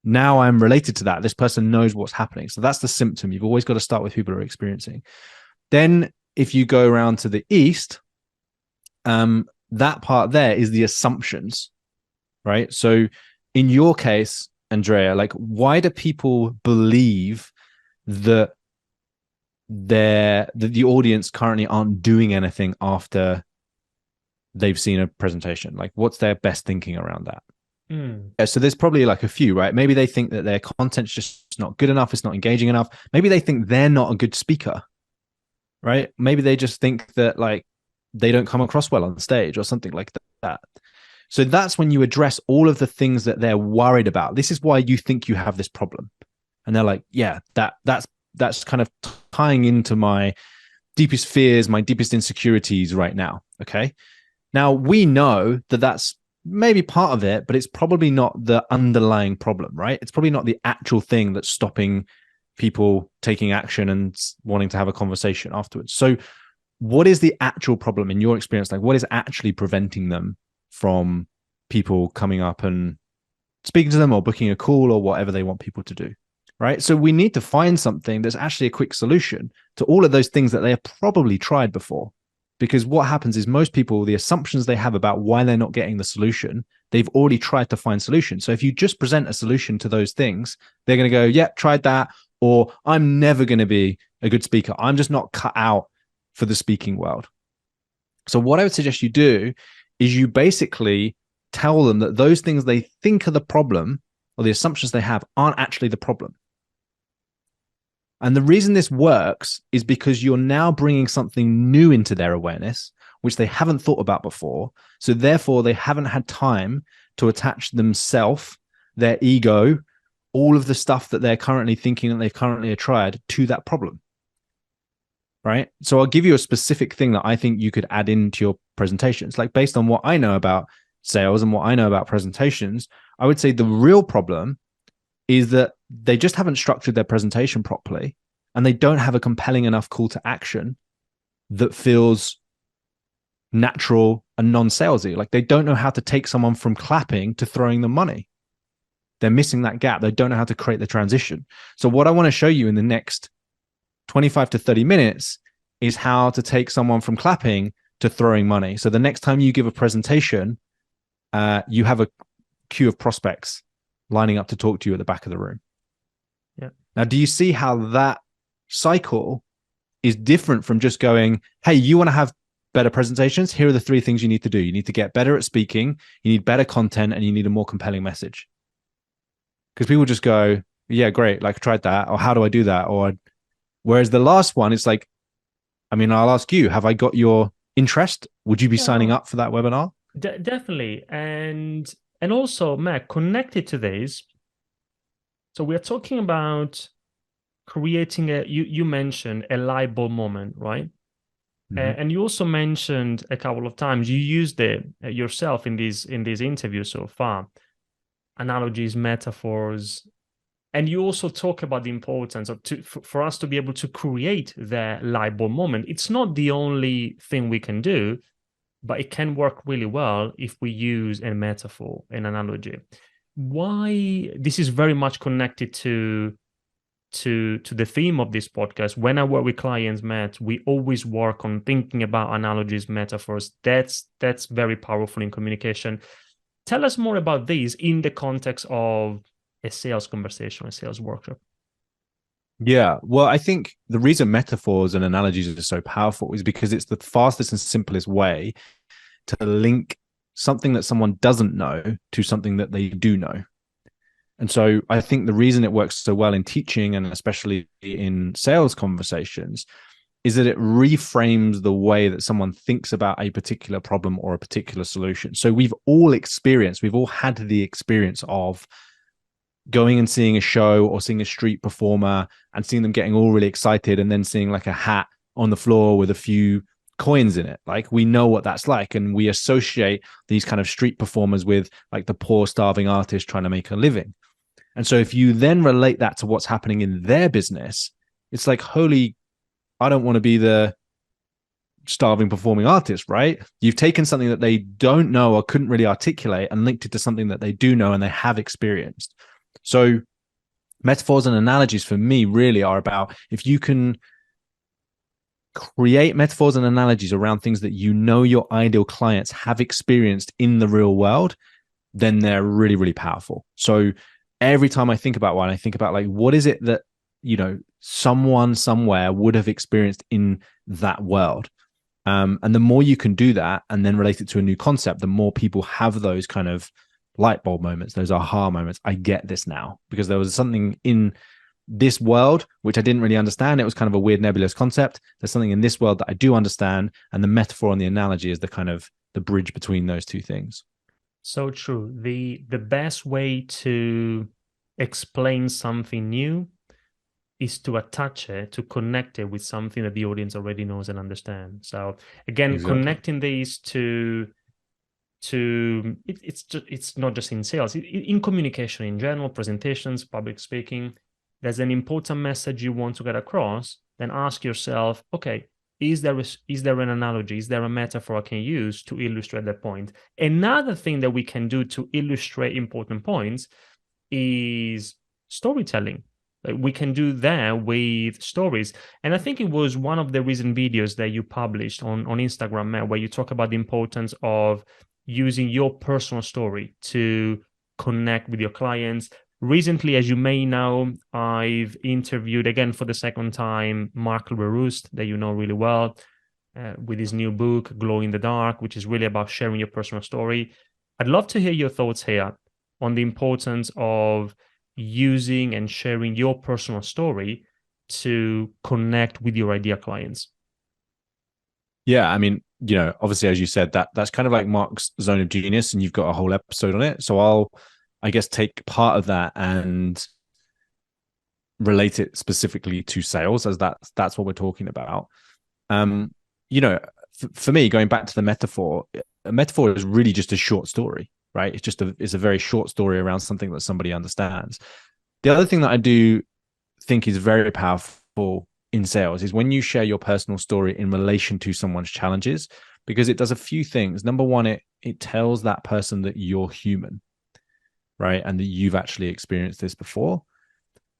now I'm related to that. This person knows what's happening. So that's the symptom. You've always got to start with people who are experiencing. Then if you go around to the east, that part there is the assumptions, right? So in your case, Andrea, like why do people believe that the audience currently aren't doing anything after they've seen a presentation? Like what's their best thinking around that? Yeah, so there's probably like a few, right? Maybe they think that their content's just not good enough. It's not engaging enough. Maybe they think they're not a good speaker, right? Maybe they just think that like they don't come across well on stage or something like that. So that's when you address all of the things that they're worried about. This is why you think you have this problem. And they're like, yeah, that's kind of tying into my deepest fears, my deepest insecurities right now. Okay. Now we know that that's maybe part of it, but it's probably not the underlying problem, right? It's probably not the actual thing that's stopping people taking action and wanting to have a conversation afterwards. So what is the actual problem in your experience? Like what is actually preventing them from people coming up and speaking to them or booking a call or whatever they want people to do? Right. So we need to find something that's actually a quick solution to all of those things that they have probably tried before. Because what happens is most people, the assumptions they have about why they're not getting the solution, they've already tried to find solutions. So if you just present a solution to those things, they're going to go, yeah, tried that. Or I'm never going to be a good speaker. I'm just not cut out for the speaking world. So what I would suggest you do is you basically tell them that those things they think are the problem or the assumptions they have aren't actually the problem. And the reason this works is because you're now bringing something new into their awareness, which they haven't thought about before. So therefore, they haven't had time to attach themselves, their ego, all of the stuff that they're currently thinking that they've currently tried to that problem. Right? So I'll give you a specific thing that I think you could add into your presentations. Like based on what I know about sales and what I know about presentations, I would say the real problem is that they just haven't structured their presentation properly and they don't have a compelling enough call to action that feels natural and non-salesy. Like they don't know how to take someone from clapping to throwing them money. They're missing that gap. They don't know how to create the transition. So what I want to show you in the next 25 to 30 minutes is how to take someone from clapping to throwing money. So the next time you give a presentation, you have a queue of prospects lining up to talk to you at the back of the room. Yeah. Now, do you see how that cycle is different from just going, hey, you want to have better presentations? Here are the 3 things you need to do. You need to get better at speaking, you need better content, and you need a more compelling message. Because people just go, yeah, great. Like I tried that. Or how do I do that? Or whereas the last one, it's like, I mean, I'll ask you, have I got your interest? Would you be signing up for that webinar? Definitely. And And also, Matt, connected to this, so we're talking about creating you mentioned a light bulb moment, right? Mm-hmm. And you also mentioned a couple of times, you used it yourself in these interviews so far, analogies, metaphors, and you also talk about the importance of for us to be able to create the light bulb moment. It's not the only thing we can do, but it can work really well if we use a metaphor, an analogy. Why this is very much connected to the theme of this podcast. When I work with clients, Matt, we always work on thinking about analogies, metaphors. That's very powerful in communication. Tell us more about these in the context of a sales conversation, a sales workshop. Yeah, well, I think the reason metaphors and analogies are so powerful is because it's the fastest and simplest way to link something that someone doesn't know to something that they do know. And so I think the reason it works so well in teaching and especially in sales conversations is that it reframes the way that someone thinks about a particular problem or a particular solution. So we've all had the experience of going and seeing a show or seeing a street performer and seeing them getting all really excited and then seeing like a hat on the floor with a few coins in it. Like, we know what that's like, and we associate these kind of street performers with like the poor starving artist trying to make a living. And so if you then relate that to what's happening in their business, it's like, holy, I don't want to be the starving performing artist, right? You've taken something that they don't know or couldn't really articulate and linked it to something that they do know and they have experienced. So metaphors and analogies for me really are about, if you can create metaphors and analogies around things that you know your ideal clients have experienced in the real world, then they're really, really powerful. So every time I think about one, I think about like, what is it that, you know, someone somewhere would have experienced in that world? And the more you can do that and then relate it to a new concept, the more people have those kind of light bulb moments, those aha moments. I get this now because there was something in this world which I didn't really understand. It was kind of a weird nebulous concept. There's something in this world that I do understand, and the metaphor and the analogy is the kind of the bridge between those two things. So true. The best way to explain something new is to attach it, to connect it with something that the audience already knows and understands. So again, Exactly. connecting these to it's not just in sales, in communication in general, presentations, public speaking. There's an important message you want to get across. Then ask yourself, okay, is there an analogy? Is there a metaphor I can use to illustrate that point? Another thing that we can do to illustrate important points is storytelling. Like, we can do that with stories. And I think it was one of the recent videos that you published on Instagram, Matt, where you talk about the importance of using your personal story to connect with your clients. Recently, as you may know, I've interviewed again for the second time Mark Leroust, that you know really well, with his new book, Glow in the Dark, which is really about sharing your personal story. I'd love to hear your thoughts here on the importance of using and sharing your personal story to connect with your ideal clients. Yeah, I mean, you know, obviously, as you said, that's kind of like Mark's zone of genius, and you've got a whole episode on it. So I guess, take part of that and relate it specifically to sales, as that's what we're talking about. You know, for me, going back to the metaphor, a metaphor is really just a short story, right? It's a very short story around something that somebody understands. The other thing that I do think is very powerful in sales is when you share your personal story in relation to someone's challenges, because it does a few things. Number one, it tells that person that you're human, right? And that you've actually experienced this before.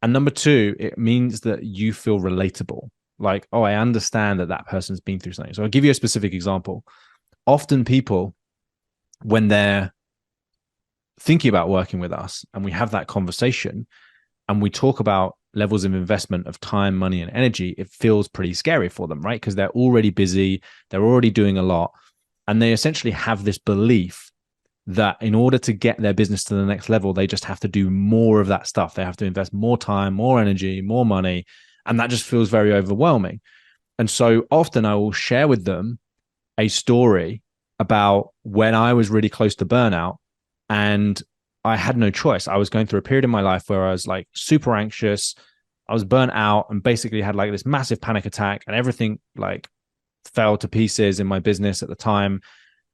And number two, it means that you feel relatable. Like, oh, I understand that person's been through something. So I'll give you a specific example. Often people, when they're thinking about working with us and we have that conversation and we talk about levels of investment of time, money, and energy, it feels pretty scary for them, right? Because they're already busy, they're already doing a lot, and they essentially have this belief that in order to get their business to the next level, they just have to do more of that stuff. They have to invest more time, more energy, more money, and that just feels very overwhelming. And so often I will share with them a story about when I was really close to burnout And I had no choice. I was going through a period in my life where I was like super anxious. I was burnt out and basically had like this massive panic attack, and everything like fell to pieces in my business at the time.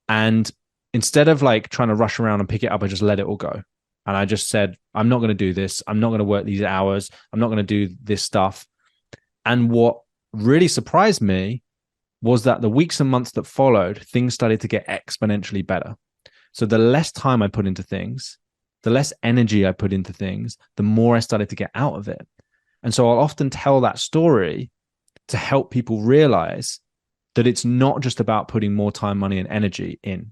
And instead of like trying to rush around and pick it up, I just let it all go. And I just said, I'm not going to do this. I'm not going to work these hours. I'm not going to do this stuff. And what really surprised me was that the weeks and months that followed, things started to get exponentially better. So the less time I put into things, the less energy I put into things, the more I started to get out of it. And so I'll often tell that story to help people realize that it's not just about putting more time, money, and energy in.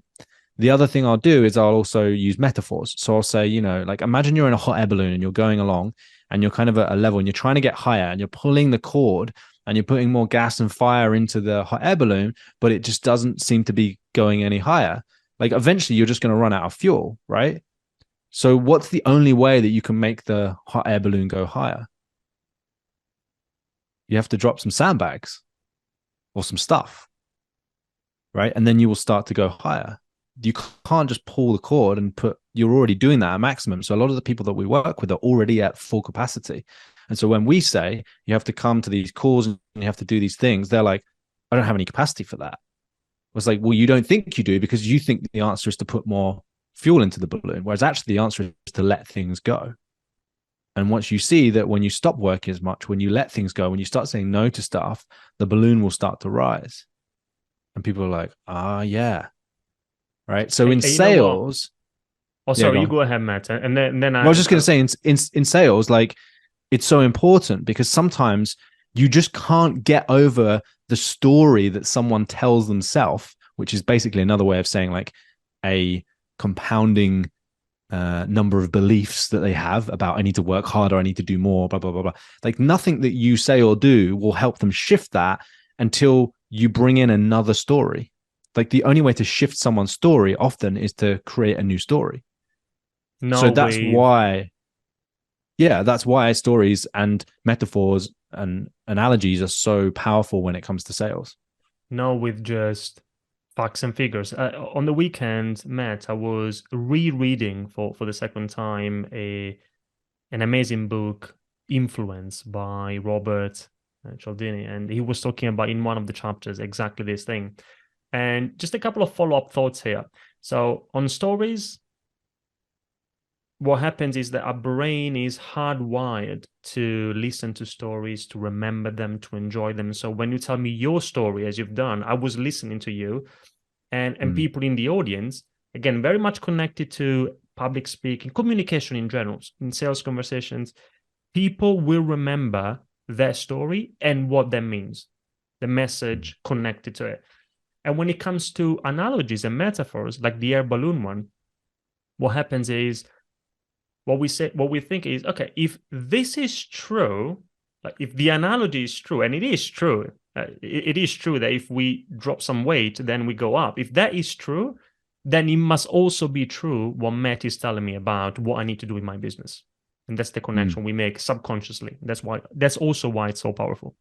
The other thing I'll do is I'll also use metaphors. So I'll say, you know, like imagine you're in a hot air balloon and you're going along and you're kind of at a level and you're trying to get higher and you're pulling the cord and you're putting more gas and fire into the hot air balloon, but it just doesn't seem to be going any higher. Like eventually you're just going to run out of fuel, right? So what's the only way that you can make the hot air balloon go higher? You have to drop some sandbags or some stuff, right? And then you will start to go higher. You can't just pull the cord and you're already doing that at maximum. So a lot of the people that we work with are already at full capacity. And so when we say you have to come to these calls and you have to do these things, they're like, I don't have any capacity for that. It's like, well, you don't think you do because you think the answer is to put more fuel into the balloon, whereas actually the answer is to let things go. And once you see that when you stop working as much, when you let things go, when you start saying no to stuff, the balloon will start to rise. And people are like, yeah. Right. So in sales. Oh, sorry, you go ahead, Matt. And then I was just going to say in sales, like it's so important because sometimes you just can't get over the story that someone tells themselves, which is basically another way of saying like a compounding number of beliefs that they have about I need to work harder, I need to do more, blah, blah, blah, blah. Like nothing that you say or do will help them shift that until you bring in another story. Like the only way to shift someone's story often is to create a new story. So that's why stories and metaphors and analogies are so powerful when it comes to sales. No, with just facts and figures. On the weekend, Matt, I was rereading for the second time an amazing book, Influence by Robert Cialdini, and he was talking about in one of the chapters exactly this thing. And just a couple of follow-up thoughts here. So on stories, what happens is that our brain is hardwired to listen to stories, to remember them, to enjoy them. So when you tell me your story, as you've done, I was listening to you, and people in the audience, again, very much connected to public speaking, communication in general, in sales conversations, people will remember their story and what that means, the message connected to it. And when it comes to analogies and metaphors, like the air balloon one, what happens is what we think is, okay, if this is true, like if the analogy is true, and it is true, it is true that if we drop some weight, then we go up. If that is true, then it must also be true what Matt is telling me about what I need to do in my business. And that's the connection we make subconsciously. That's also why it's so powerful.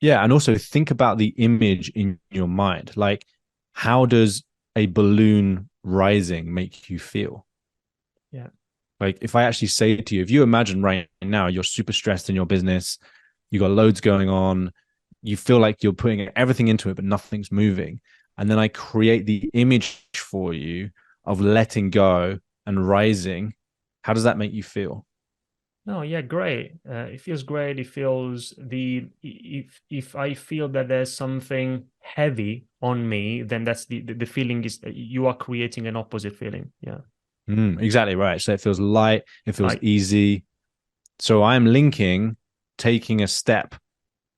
Yeah. And also think about the image in your mind. Like, how does a balloon rising make you feel? Yeah. Like if I actually say to you, if you imagine right now, you're super stressed in your business, you got loads going on, you feel like you're putting everything into it, but nothing's moving. And then I create the image for you of letting go and rising. How does that make you feel? No, yeah, great. It feels great. It feels if I feel that there's something heavy on me, then that's the feeling is that you are creating an opposite feeling. Yeah. Exactly right. So it feels light, it feels easy. So I'm linking taking a step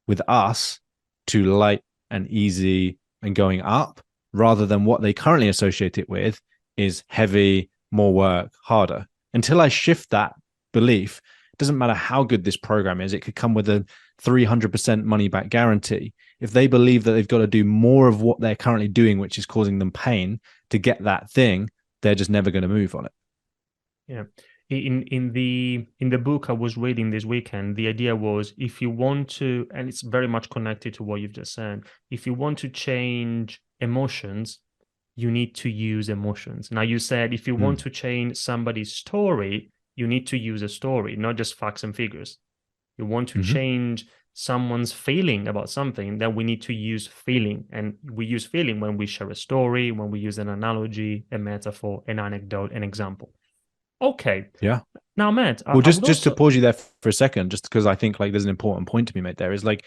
with us to light and easy and going up, rather than what they currently associate it with is heavy, more work, harder. Until I shift that belief, it doesn't matter how good this program is. It could come with a 300% money back guarantee. If they believe that they've got to do more of what they're currently doing, which is causing them pain to get that thing, they're just never going to move on it. Yeah. In the book I was reading this weekend, the idea was if you want to, and it's very much connected to what you've just said, if you want to change emotions, you need to use emotions. Now, you said if you want Mm. to change somebody's story, you need to use a story, not just facts and figures. You want to Hmm. change someone's feeling about something, then we need to use feeling. And we use feeling when we share a story, when we use an analogy, a metaphor, an anecdote, an example. Okay. Yeah. Now, Matt, Well, I would just to also, pause you there for a second, just because I think like there's an important point to be made there is like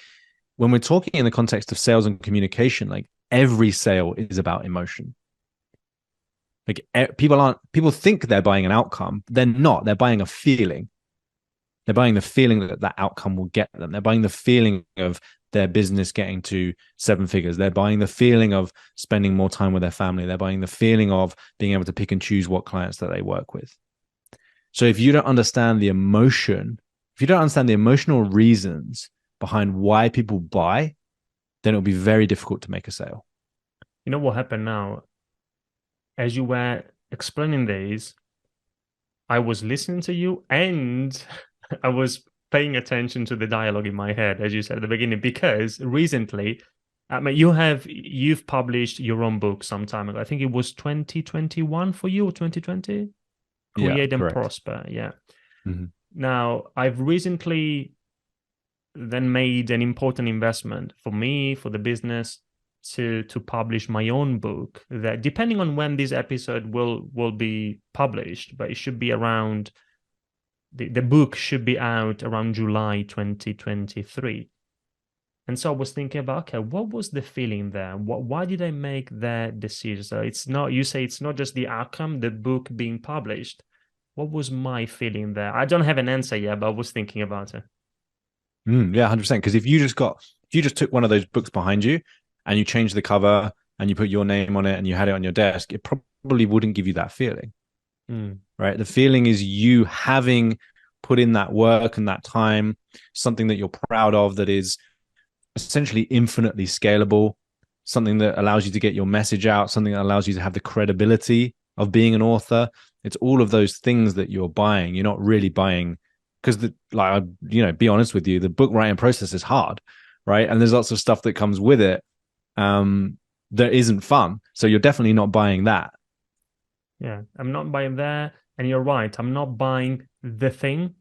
when we're talking in the context of sales and communication, like every sale is about emotion. Like people think they're buying an outcome. They're not. They're buying a feeling. They're buying the feeling that that outcome will get them. They're buying the feeling of their business getting to seven figures. They're buying the feeling of spending more time with their family. They're buying the feeling of being able to pick and choose what clients that they work with. So if you don't understand the emotion, if you don't understand the emotional reasons behind why people buy, then it'll be very difficult to make a sale. you know what happened now? As you were explaining these, I was listening to you and I was paying attention to the dialogue in my head, as you said at the beginning, because recently, I mean, you've published your own book some time ago. I think it was 2021 for you or 2020? Yeah, Create and correct. Prosper. Yeah. Mm-hmm. Now, I've recently then made an important investment for me, for the business, to publish my own book that, depending on when this episode will be published, but it should be around the book should be out around July 2023. And so I was thinking about, okay, what was the feeling there? Why did I make that decision? So it's not, you say it's not just the outcome, the book being published. What was my feeling there? I don't have an answer yet, but I was thinking about it. Yeah, 100%. Because if you just took one of those books behind you and you changed the cover and you put your name on it and you had it on your desk, it probably wouldn't give you that feeling, Mm. right? The feeling is you having put in that work and that time, something that you're proud of, that is essentially infinitely scalable, something that allows you to get your message out, something that allows you to have the credibility of being an author. It's all of those things that you're buying. You're not really buying because be honest with you, the book writing process is hard, right? And there's lots of stuff that comes with it that isn't fun. So you're definitely not buying that. Yeah, I'm not buying that. And you're right, I'm not buying the thing,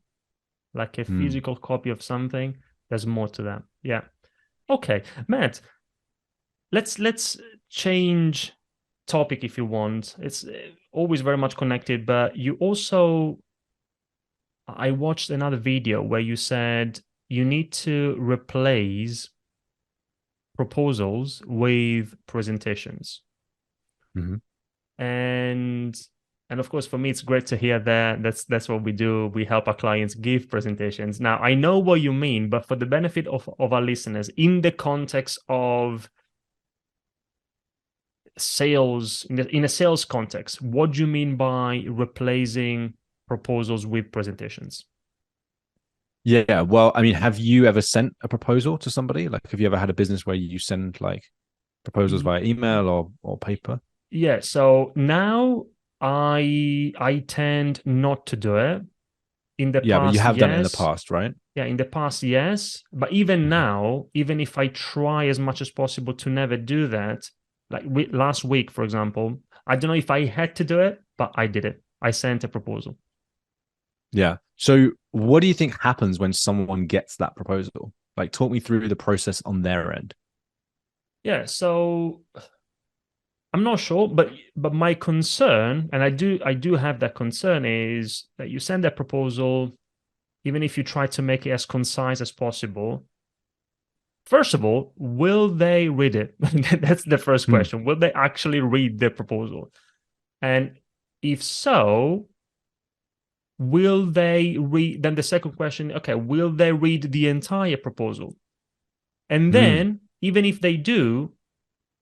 like a Mm. physical copy of something. There's more to that. Yeah. Okay, Matt, let's change topic if you want. It's always very much connected, but you also, I watched another video where you said you need to replace proposals with presentations. Mhm. And of course, for me, it's great to hear that. That's what we do. We help our clients give presentations. Now, I know what you mean, but for the benefit of our listeners, in the context of sales, in a sales context, what do you mean by replacing proposals with presentations? Yeah. Well, I mean, have you ever sent a proposal to somebody? Like, have you ever had a business where you send like proposals via email or paper? Yeah, so now I tend not to do it. In the Yeah, but you past, have done it in the yes. past, right? Yeah, in the past, yes. But even Mhm. now, even if I try as much as possible to never do that, like last week, for example, I don't know if I had to do it, but I did it. I sent a proposal. Yeah. So, what do you think happens when someone gets that proposal? Like, talk me through the process on their end. Yeah, so I'm not sure, but my concern, and I do have that concern, is that you send that proposal, even if you try to make it as concise as possible. First of all, will they read it? That's the first Hmm. question. Will they actually read the proposal? And if so, will they read? Then the second question, okay, will they read the entire proposal? And Hmm. then, even if they do,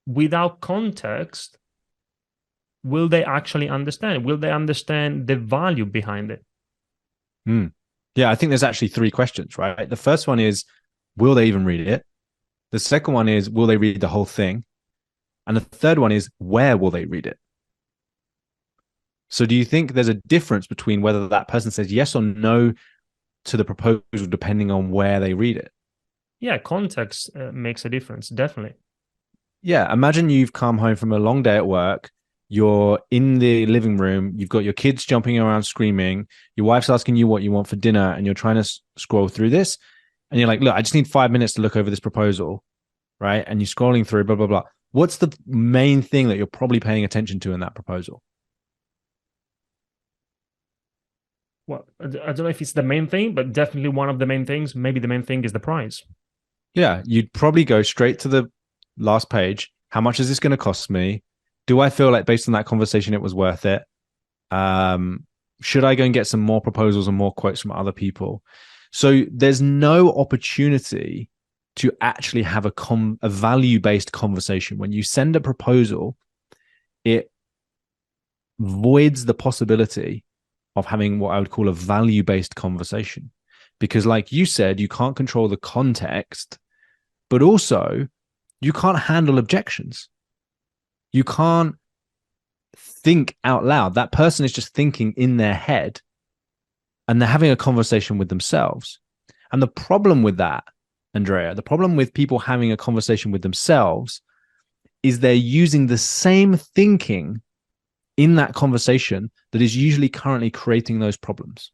without context, will they actually understand? Will they understand the value behind it? Hmm. Yeah, I think there's actually three questions, right? The first one is, will they even read it? The second one is, will they read the whole thing? And the third one is, where will they read it? So, do you think there's a difference between whether that person says yes or no to the proposal depending on where they read it? Yeah, context makes a difference, definitely. Yeah, imagine you've come home from a long day at work. You're in the living room, you've got your kids jumping around screaming, your wife's asking you what you want for dinner, and you're trying to scroll through this. And you're like, look, I just need 5 minutes to look over this proposal, right? And you're scrolling through, blah, blah, blah. What's the main thing that you're probably paying attention to in that proposal? Well, I don't know if it's the main thing, but definitely one of the main things. Maybe the main thing is the price. Yeah, you'd probably go straight to the last page. How much is this going to cost me? Do I feel like based on that conversation it was worth it? Should I go and get some more proposals and more quotes from other people? So there's no opportunity to actually have a value-based conversation. When you send a proposal, it voids the possibility of having what I would call a value-based conversation. Because like you said, you can't control the context, but also you can't handle objections. You can't think out loud. That person is just thinking in their head and they're having a conversation with themselves. And the problem with that, Andrea, the problem with people having a conversation with themselves is they're using the same thinking in that conversation that is usually currently creating those problems.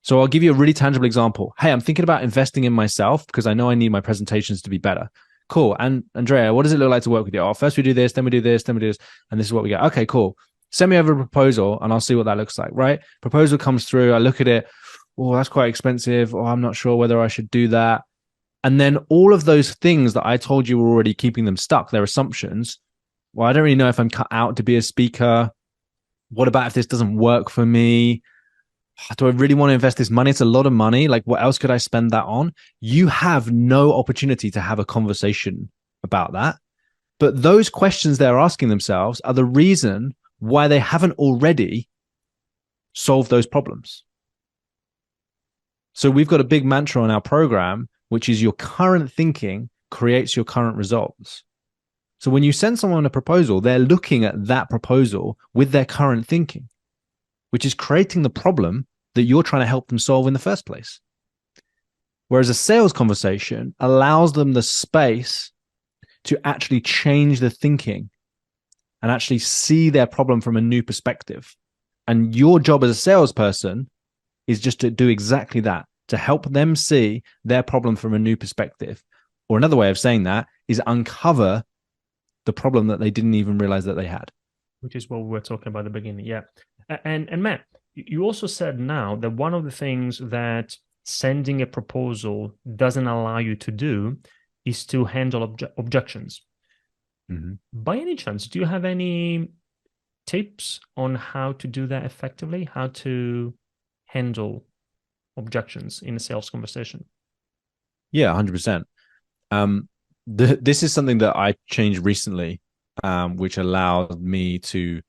So I'll give you a really tangible example. Hey, I'm thinking about investing in myself because I know I need my presentations to be better. Cool. And Andrea, what does it look like to work with you? Oh, first we do this, then we do this, then we do this. And this is what we get. Okay, cool. Send me over a proposal and I'll see what that looks like, right? Proposal comes through. I look at it. Oh, that's quite expensive. Oh, I'm not sure whether I should do that. And then all of those things that I told you were already keeping them stuck, their assumptions. Well, I don't really know if I'm cut out to be a speaker. What about if this doesn't work for me? Do I really want to invest this money? It's a lot of money. Like, what else could I spend that on? You have no opportunity to have a conversation about that. But those questions they're asking themselves are the reason why they haven't already solved those problems. So we've got a big mantra on our program, which is your current thinking creates your current results. So when you send someone a proposal, they're looking at that proposal with their current thinking, which is creating the problem that you're trying to help them solve in the first place. Whereas a sales conversation allows them the space to actually change the thinking and actually see their problem from a new perspective. And your job as a salesperson is just to do exactly that, to help them see their problem from a new perspective. Or another way of saying that is uncover the problem that they didn't even realize that they had. Which is what we were talking about at the beginning. Yeah. And Matt, you also said now that one of the things that sending a proposal doesn't allow you to do is to handle objections. Mm-hmm. By any chance, do you have any tips on how to do that effectively? How to handle objections in a sales conversation? Yeah, 100%. This is something that I changed recently, which allowed me to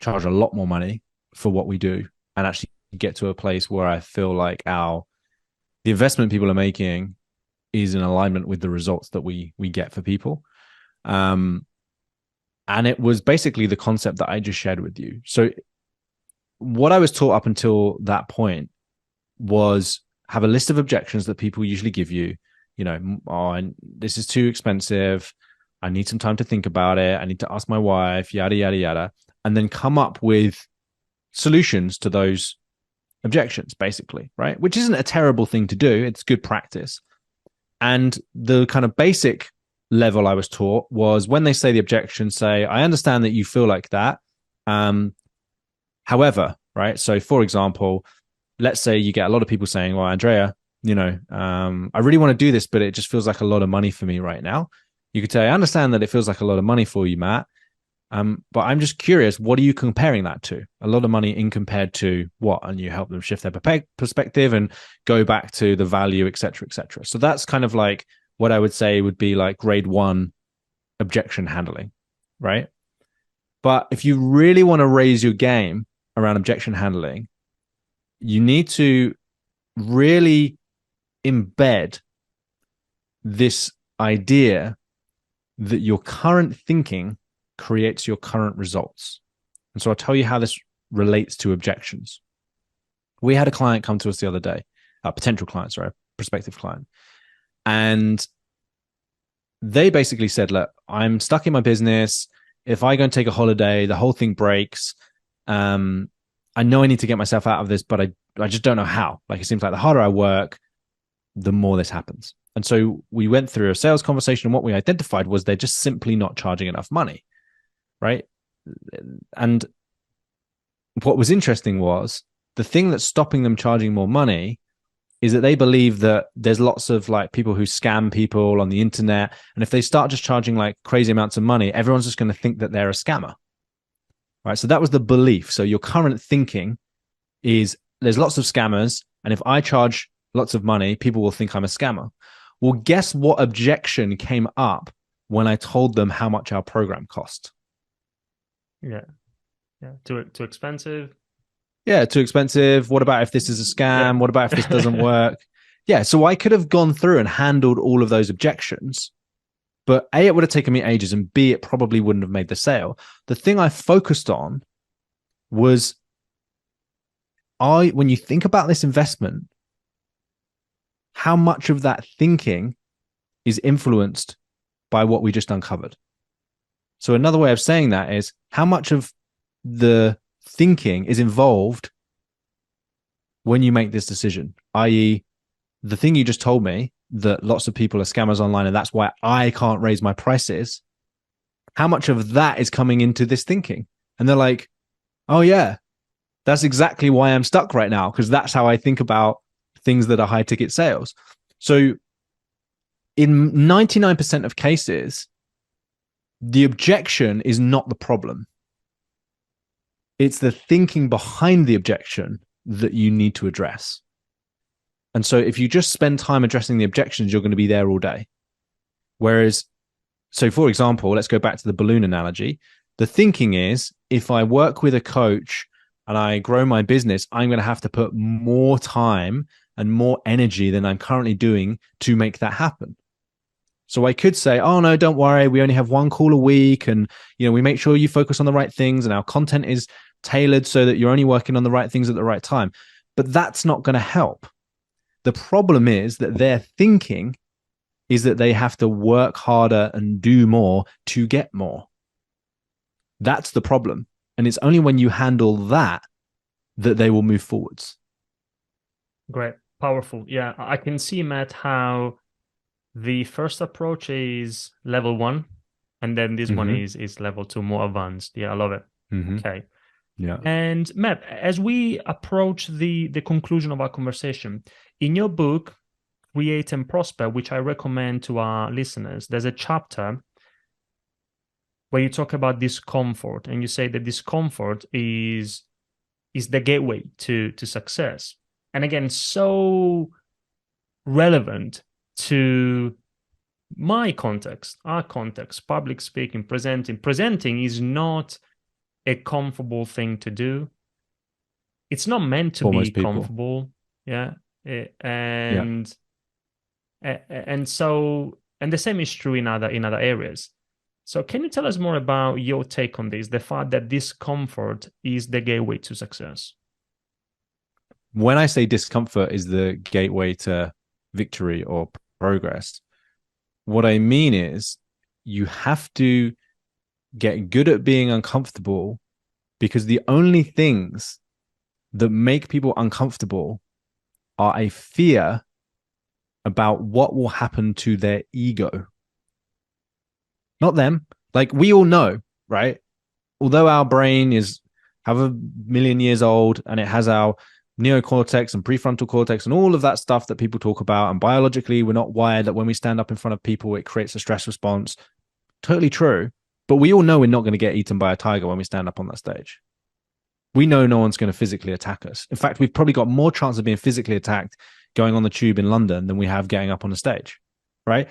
charge a lot more money for what we do and actually get to a place where I feel like the investment people are making is in alignment with the results that we get for people. And it was basically the concept that I just shared with you. So what I was taught up until that point was have a list of objections that people usually give you. You know, oh, this is too expensive. I need some time to think about it. I need to ask my wife, yada, yada, yada. And then come up with solutions to those objections, basically, right? Which isn't a terrible thing to do. It's good practice. And the kind of basic level I was taught was when they say the objection, say, I understand that you feel like that. However, right? So for example, let's say you get a lot of people saying, well, Andrea, you know, I really want to do this, but it just feels like a lot of money for me right now. You could say, I understand that it feels like a lot of money for you, Matt. But I'm just curious, what are you comparing that to? A lot of money in compared to what? And you help them shift their perspective and go back to the value, et cetera, et cetera. So that's kind of like what I would say would be like grade 1 objection handling, right? But if you really want to raise your game around objection handling, you need to really embed this idea that your current thinking creates your current results. And so I'll tell you how this relates to objections. We had a client come to us the other day, a potential client, sorry, a prospective client. And they basically said, look, I'm stuck in my business. if I go and take a holiday, the whole thing breaks. I know I need to get myself out of this, but I just don't know how. Like, it seems like the harder I work, the more this happens. And so we went through a sales conversation, and what we identified was they're just simply not charging enough money, right? And what was interesting was the thing that's stopping them charging more money is that they believe that there's lots of like people who scam people on the internet. And if they start just charging like crazy amounts of money, everyone's just going to think that they're a scammer, right? So that was the belief. So your current thinking is there's lots of scammers, and if I charge lots of money, people will think I'm a scammer. Well, guess what objection came up when I told them how much our program cost? Yeah. Too expensive. Yeah, too expensive. What about if this is a scam? Yeah. What about if this doesn't work? Yeah, so I could have gone through and handled all of those objections, but A, it would have taken me ages, and B, it probably wouldn't have made the sale. The thing I focused on was when you think about this investment, how much of that thinking is influenced by what we just uncovered. So another way of saying that is how much of the thinking is involved when you make this decision, i.e., the thing you just told me that lots of people are scammers online and that's why I can't raise my prices. How much of that is coming into this thinking? And they're like, oh yeah, that's exactly why I'm stuck right now, because that's how I think about things that are high ticket sales. So in 99% of cases, the objection is not the problem. It's the thinking behind the objection that you need to address. And so if you just spend time addressing the objections, you're going to be there all day. Whereas, so for example, let's go back to the balloon analogy. The thinking is, if I work with a coach and I grow my business, I'm going to have to put more time and more energy than I'm currently doing to make that happen. So I could say, oh no, don't worry, we only have one call a week, and we make sure you focus on the right things, and our content is tailored so that you're only working on the right things at the right time. But that's not going to help. The problem is that their thinking is that they have to work harder and do more to get more. That's the problem. And it's only when you handle that they will move forwards. Great. Powerful. Yeah, I can see, Matt, how the first approach is level 1, and then this one is level 2, more advanced. Yeah, I love it. Okay. Yeah. And Matt, as we approach the conclusion of our conversation, in your book, Create and Prosper, which I recommend to our listeners, there's a chapter where you talk about discomfort, and you say that discomfort is the gateway to success. And again, so relevant to my context, our context, public speaking, presenting. Presenting is not a comfortable thing to do. It's not meant to be comfortable. Yeah. And so the same is true in other areas. So can you tell us more about your take on this, the fact that discomfort is the gateway to success? When I say discomfort is the gateway to victory or progress, what I mean is you have to get good at being uncomfortable, because the only things that make people uncomfortable are a fear about what will happen to their ego. Not them. Like, we all know, right? Although our brain is however million years old, and it has our neocortex and prefrontal cortex and all of that stuff that people talk about, and biologically we're not wired that when we stand up in front of people it creates a stress response. Totally true. But we all know we're not going to get eaten by a tiger when we stand up on that stage. We know no one's going to physically attack us. In fact, we've probably got more chance of being physically attacked going on the tube in London than we have getting up on the stage, right?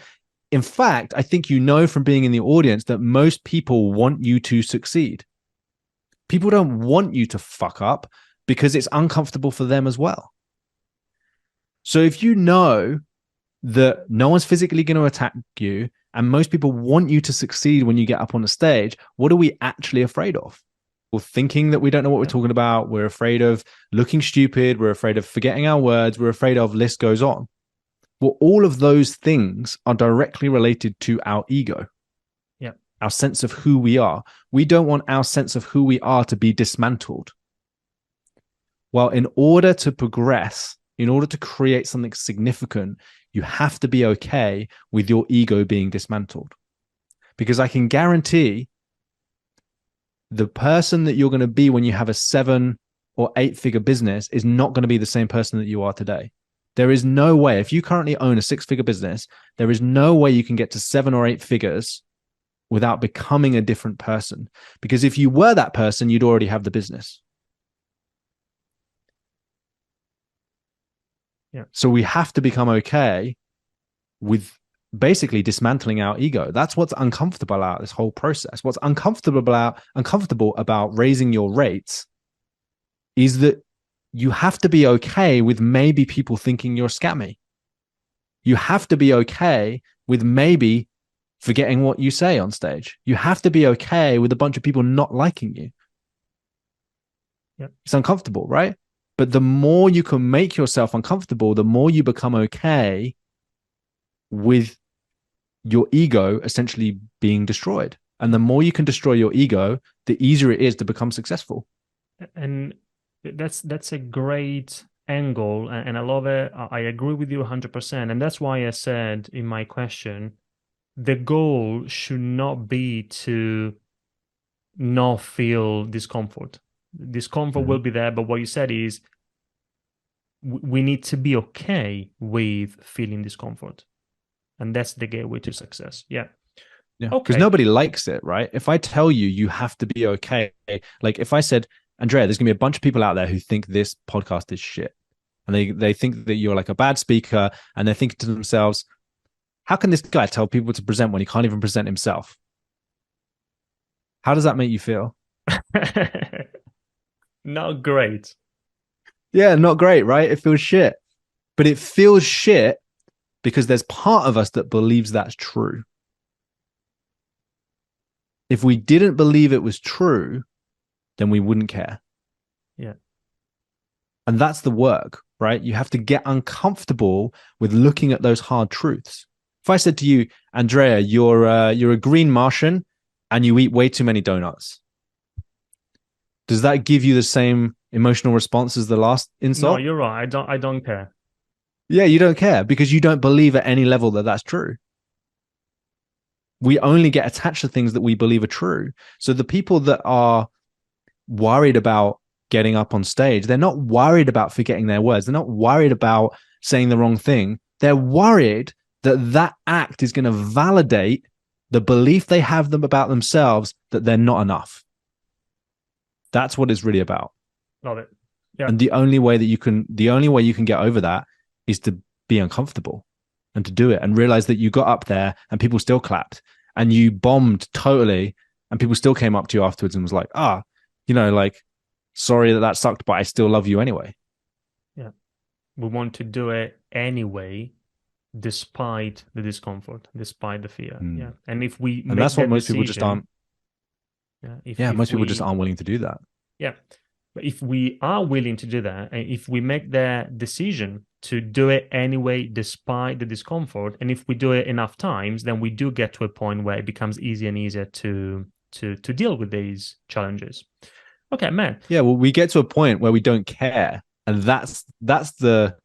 In fact, I think from being in the audience that most people want you to succeed. People don't want you to fuck up because it's uncomfortable for them as well. So if you know that no one's physically going to attack you, and most people want you to succeed when you get up on the stage, what are we actually afraid of? We're thinking that we don't know what we're talking about. We're afraid of looking stupid. We're afraid of forgetting our words. We're afraid of list goes on. Well, all of those things are directly related to our ego. Yeah. our sense of who we are. We don't want our sense of who we are to be dismantled. Well, in order to progress, in order to create something significant, you have to be okay with your ego being dismantled. Because I can guarantee the person that you're going to be when you have a 7 or 8-figure business is not going to be the same person that you are today. There is no way, if you currently own a 6-figure business, there is no way you can get to 7 or 8 figures without becoming a different person. Because if you were that person, you'd already have the business. Yeah. So we have to become okay with basically dismantling our ego. That's what's uncomfortable about this whole process. What's uncomfortable about raising your rates is that you have to be okay with maybe people thinking you're scammy. You have to be okay with maybe forgetting what you say on stage. You have to be okay with a bunch of people not liking you. Yep. It's uncomfortable, right? But the more you can make yourself uncomfortable, the more you become okay with your ego essentially being destroyed. And the more you can destroy your ego, the easier it is to become successful. And that's a great angle, and I love it. I agree with you 100%. And that's why I said in my question, the goal should not be to not feel discomfort. Discomfort will be there, but what you said is we need to be okay with feeling discomfort. And that's the gateway to success. Yeah. Yeah. Okay. Because nobody likes it, right? If I tell you, you have to be okay. Like if I said, Andrea, there's going to be a bunch of people out there who think this podcast is shit. And they think that you're like a bad speaker. And they're thinking to themselves, how can this guy tell people to present when he can't even present himself? How does that make you feel? Not great. Yeah, not great, right? It feels shit. But it feels shit because there's part of us that believes that's true. If we didn't believe it was true, then we wouldn't care. Yeah. And that's the work, right? You have to get uncomfortable with looking at those hard truths. If I said to you, Andrea, you're a green Martian and you eat way too many donuts, does that give you the same emotional response as the last insult? No, you're right. I don't care. Yeah, you don't care because you don't believe at any level that that's true. We only get attached to things that we believe are true. So the people that are worried about getting up on stage, they're not worried about forgetting their words. They're not worried about saying the wrong thing. They're worried that that act is going to validate the belief they have about themselves that they're not enough. That's what it's really about. Love it. Yeah. And the only way you can get over that is to be uncomfortable and to do it and realize that you got up there and people still clapped and you bombed totally and people still came up to you afterwards and was like, like, sorry that sucked, but I still love you anyway. Yeah. We want to do it anyway, despite the discomfort, despite the fear. Yeah. And if we and that's what most people just aren't. Most people just aren't willing to do that. Yeah. But if we are willing to do that, and if we make the decision to do it anyway, despite the discomfort, and if we do it enough times, then we do get to a point where it becomes easier and easier to deal with these challenges. Okay, man. Yeah, well, we get to a point where we don't care, and that's the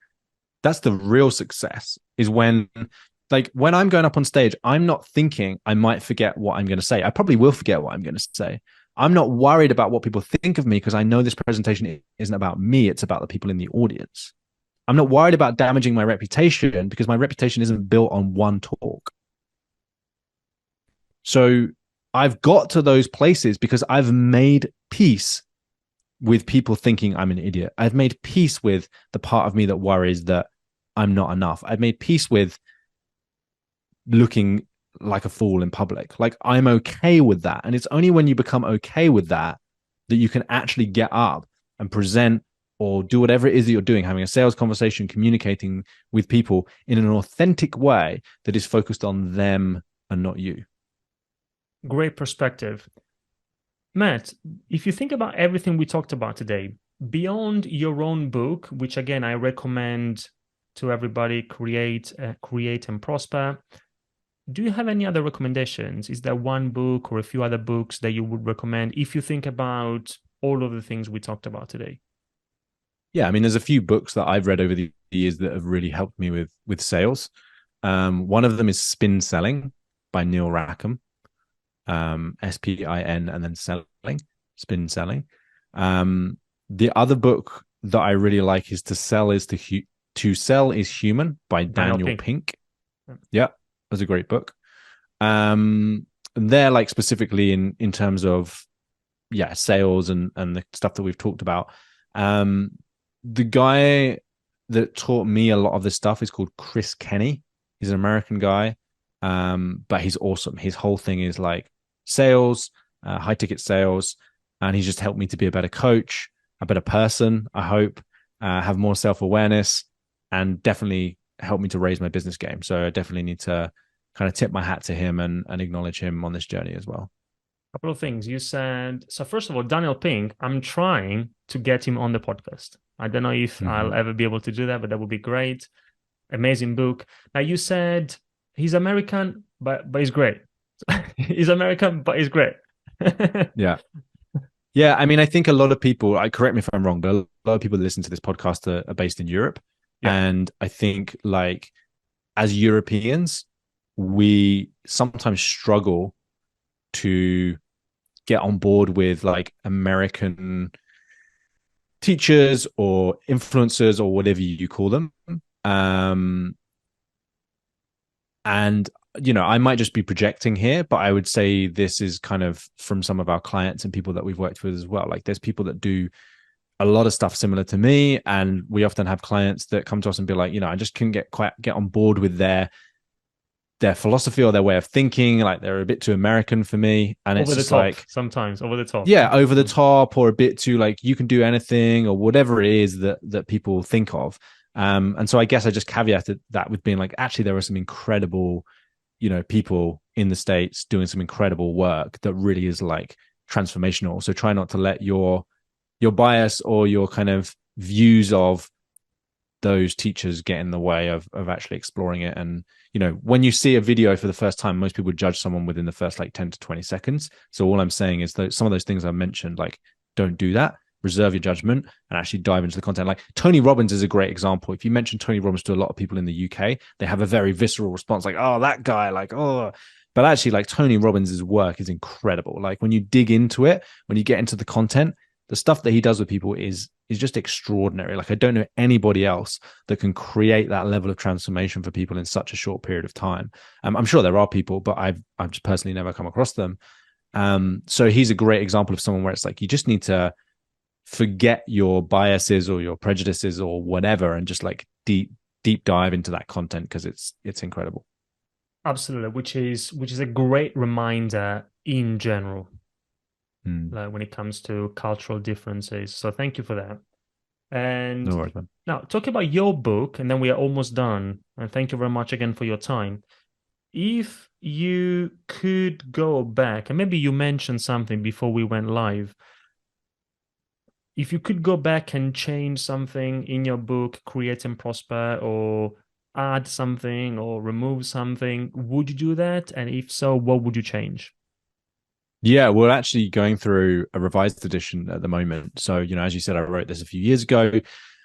real success. Is when I'm going up on stage, I'm not thinking I might forget what I'm going to say. I probably will forget what I'm going to say. I'm not worried about what people think of me because I know this presentation isn't about me. It's about the people in the audience. I'm not worried about damaging my reputation because my reputation isn't built on one talk. So I've got to those places because I've made peace with people thinking I'm an idiot. I've made peace with the part of me that worries that I'm not enough. I've made peace with looking like a fool in public. Like I'm okay with that. And it's only when you become okay with that that you can actually get up and present or do whatever it is that you're doing, having a sales conversation, communicating with people in an authentic way that is focused on them and not you. Great perspective. Matt, if you think about everything we talked about today, beyond your own book, which again, I recommend to everybody, Create and Prosper, Do you have any other recommendations? Is there one book or a few other books that you would recommend if you think about all of the things we talked about today? Yeah, I mean, there's a few books that I've read over the years that have really helped me with sales. One of them is Spin Selling by Neil Rackham, SPIN, and then selling, Spin Selling. The other book that I really like is To Sell is Human by Daniel Daniel Pink. Pink. Yeah, that's a great book. And they're like specifically in terms of sales and the stuff that we've talked about. The guy that taught me a lot of this stuff is called Chris Kenny. He's an American guy, but he's awesome. His whole thing is like sales, high ticket sales, and he's just helped me to be a better coach, a better person, I hope, have more self-awareness, and definitely help me to raise my business game. So I definitely need to kind of tip my hat to him and acknowledge him on this journey as well. Couple of things you said. So first of all, Daniel Pink, I'm trying to get him on the podcast. I don't know if I'll ever be able to do that, but that would be great. Amazing book. Now you said he's American, but he's great. He's American, but he's great. Yeah. Yeah, I mean, I think a lot of people, correct me if I'm wrong, but a lot of people that listen to this podcast are based in Europe. Yeah. And I think like as Europeans, we sometimes struggle to get on board with like American teachers or influencers or whatever you call them. And I might just be projecting here, but I would say this is kind of from some of our clients and people that we've worked with as well. Like there's people that do a lot of stuff similar to me, and we often have clients that come to us and be like, I just couldn't get on board with their philosophy or their way of thinking. Like they're a bit too American for me, and over it's just the top, like sometimes over the top. Yeah, over the top, or a bit too like you can do anything or whatever it is that people think of. And so I guess I just caveated that with being like, actually, there are some incredible, people in the States doing some incredible work that really is like transformational. So try not to let your bias or your kind of views of those teachers get in the way of actually exploring it. And when you see a video for the first time, most people judge someone within the first like 10 to 20 seconds. So all I'm saying is that some of those things I mentioned, like, don't do that. Reserve your judgment and actually dive into the content. Like Tony Robbins is a great example. If you mention Tony Robbins to a lot of people in the UK, they have a very visceral response, like, oh, that guy, like, oh. But actually, like Tony Robbins' work is incredible. Like when you dig into it, when you get into the content, the stuff that he does with people is just extraordinary. Like I don't know anybody else that can create that level of transformation for people in such a short period of time. I'm sure there are people, but I've just personally never come across them. So he's a great example of someone where it's like you just need to forget your biases or your prejudices or whatever, and just like deep dive into that content because it's incredible. Absolutely, which is a great reminder in general. Like when it comes to cultural differences. So thank you for that. And no worries, man. Now, talk about your book, and then we are almost done. And thank you very much again for your time. If you could go back, and maybe you mentioned something before we went live. If you could go back and change something in your book, Create and Prosper, or add something or remove something, would you do that? And if so, what would you change? Yeah, we're actually going through a revised edition at the moment. So, as you said, I wrote this a few years ago.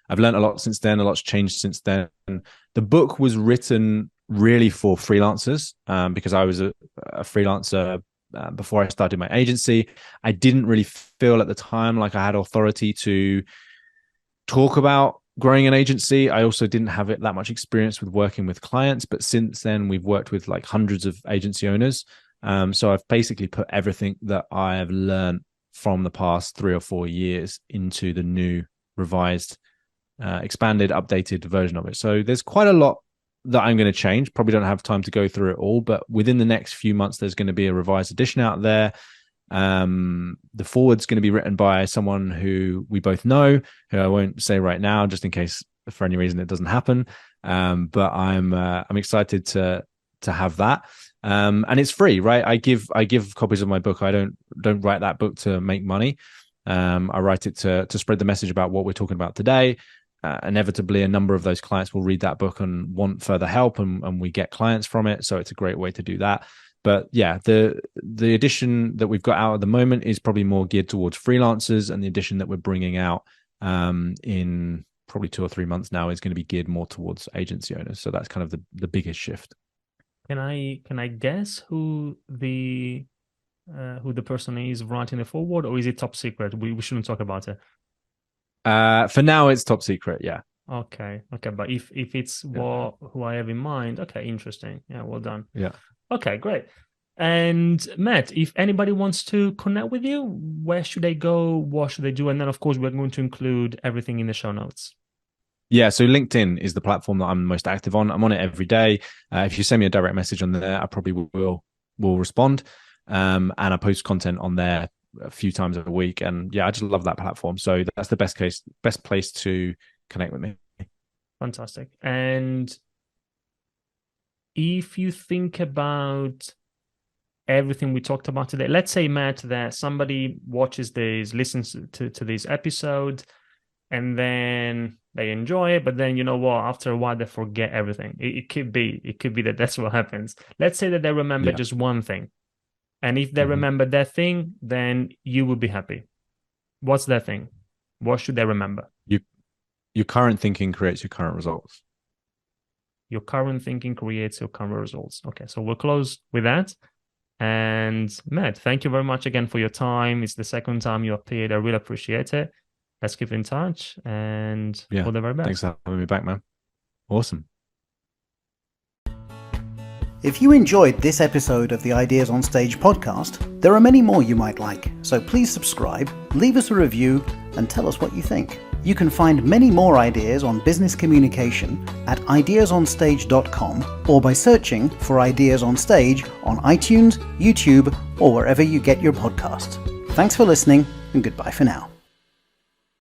I've learned a lot since then. A lot's changed since then. The book was written really for freelancers because I was a freelancer before I started my agency. I didn't really feel at the time like I had authority to talk about growing an agency. I also didn't have that much experience with working with clients. But since then, we've worked with like hundreds of agency owners. So I've basically put everything that I have learned from the past 3 or 4 years into the new revised, expanded, updated version of it. So there's quite a lot that I'm going to change. Probably don't have time to go through it all, but within the next few months, there's going to be a revised edition out there. The foreword's going to be written by someone who we both know, who I won't say right now, just in case for any reason it doesn't happen. But I'm excited to have that. And it's free, right? I give copies of my book. I don't write that book to make money. I write it to spread the message about what we're talking about today. inevitably a number of those clients will read that book and want further help, and we get clients from it. So it's a great way to do that. But yeah, the edition that we've got out at the moment is probably more geared towards freelancers, and the edition that we're bringing out in probably 2 or 3 months now is going to be geared more towards agency owners. So that's kind of the biggest shift. Can I guess who the person is writing the forward, or is it top secret? We shouldn't talk about it. For now, it's top secret. Yeah. Okay. But if it's who I have in mind, okay, interesting. Yeah, well done. Yeah. Okay, great. And Matt, if anybody wants to connect with you, where should they go? What should they do? And then, of course, we're going to include everything in the show notes. Yeah, so LinkedIn is the platform that I'm most active on. I'm on it every day. If you send me a direct message on there, I probably will respond. And I post content on there a few times a week. And yeah, I just love that platform. So that's the best place to connect with me. Fantastic. And if you think about everything we talked about today, let's say, Matt, that somebody watches this, listens to this episode, and then they enjoy it, but then you know what? After a while, they forget everything. It could be that that's what happens. Let's say that they remember just one thing, and if they remember that thing, then you will be happy. What's that thing? What should they remember? Your current thinking creates your current results. Your current thinking creates your current results. Okay, so we'll close with that. And Matt, thank you very much again for your time. It's the second time you appeared. I really appreciate it. Let's keep in touch, and all the very best. Thanks for having me back, man. Awesome. If you enjoyed this episode of the Ideas on Stage podcast, there are many more you might like. So please subscribe, leave us a review, and tell us what you think. You can find many more ideas on business communication at ideasonstage.com, or by searching for Ideas on Stage on iTunes, YouTube, or wherever you get your podcasts. Thanks for listening, and goodbye for now.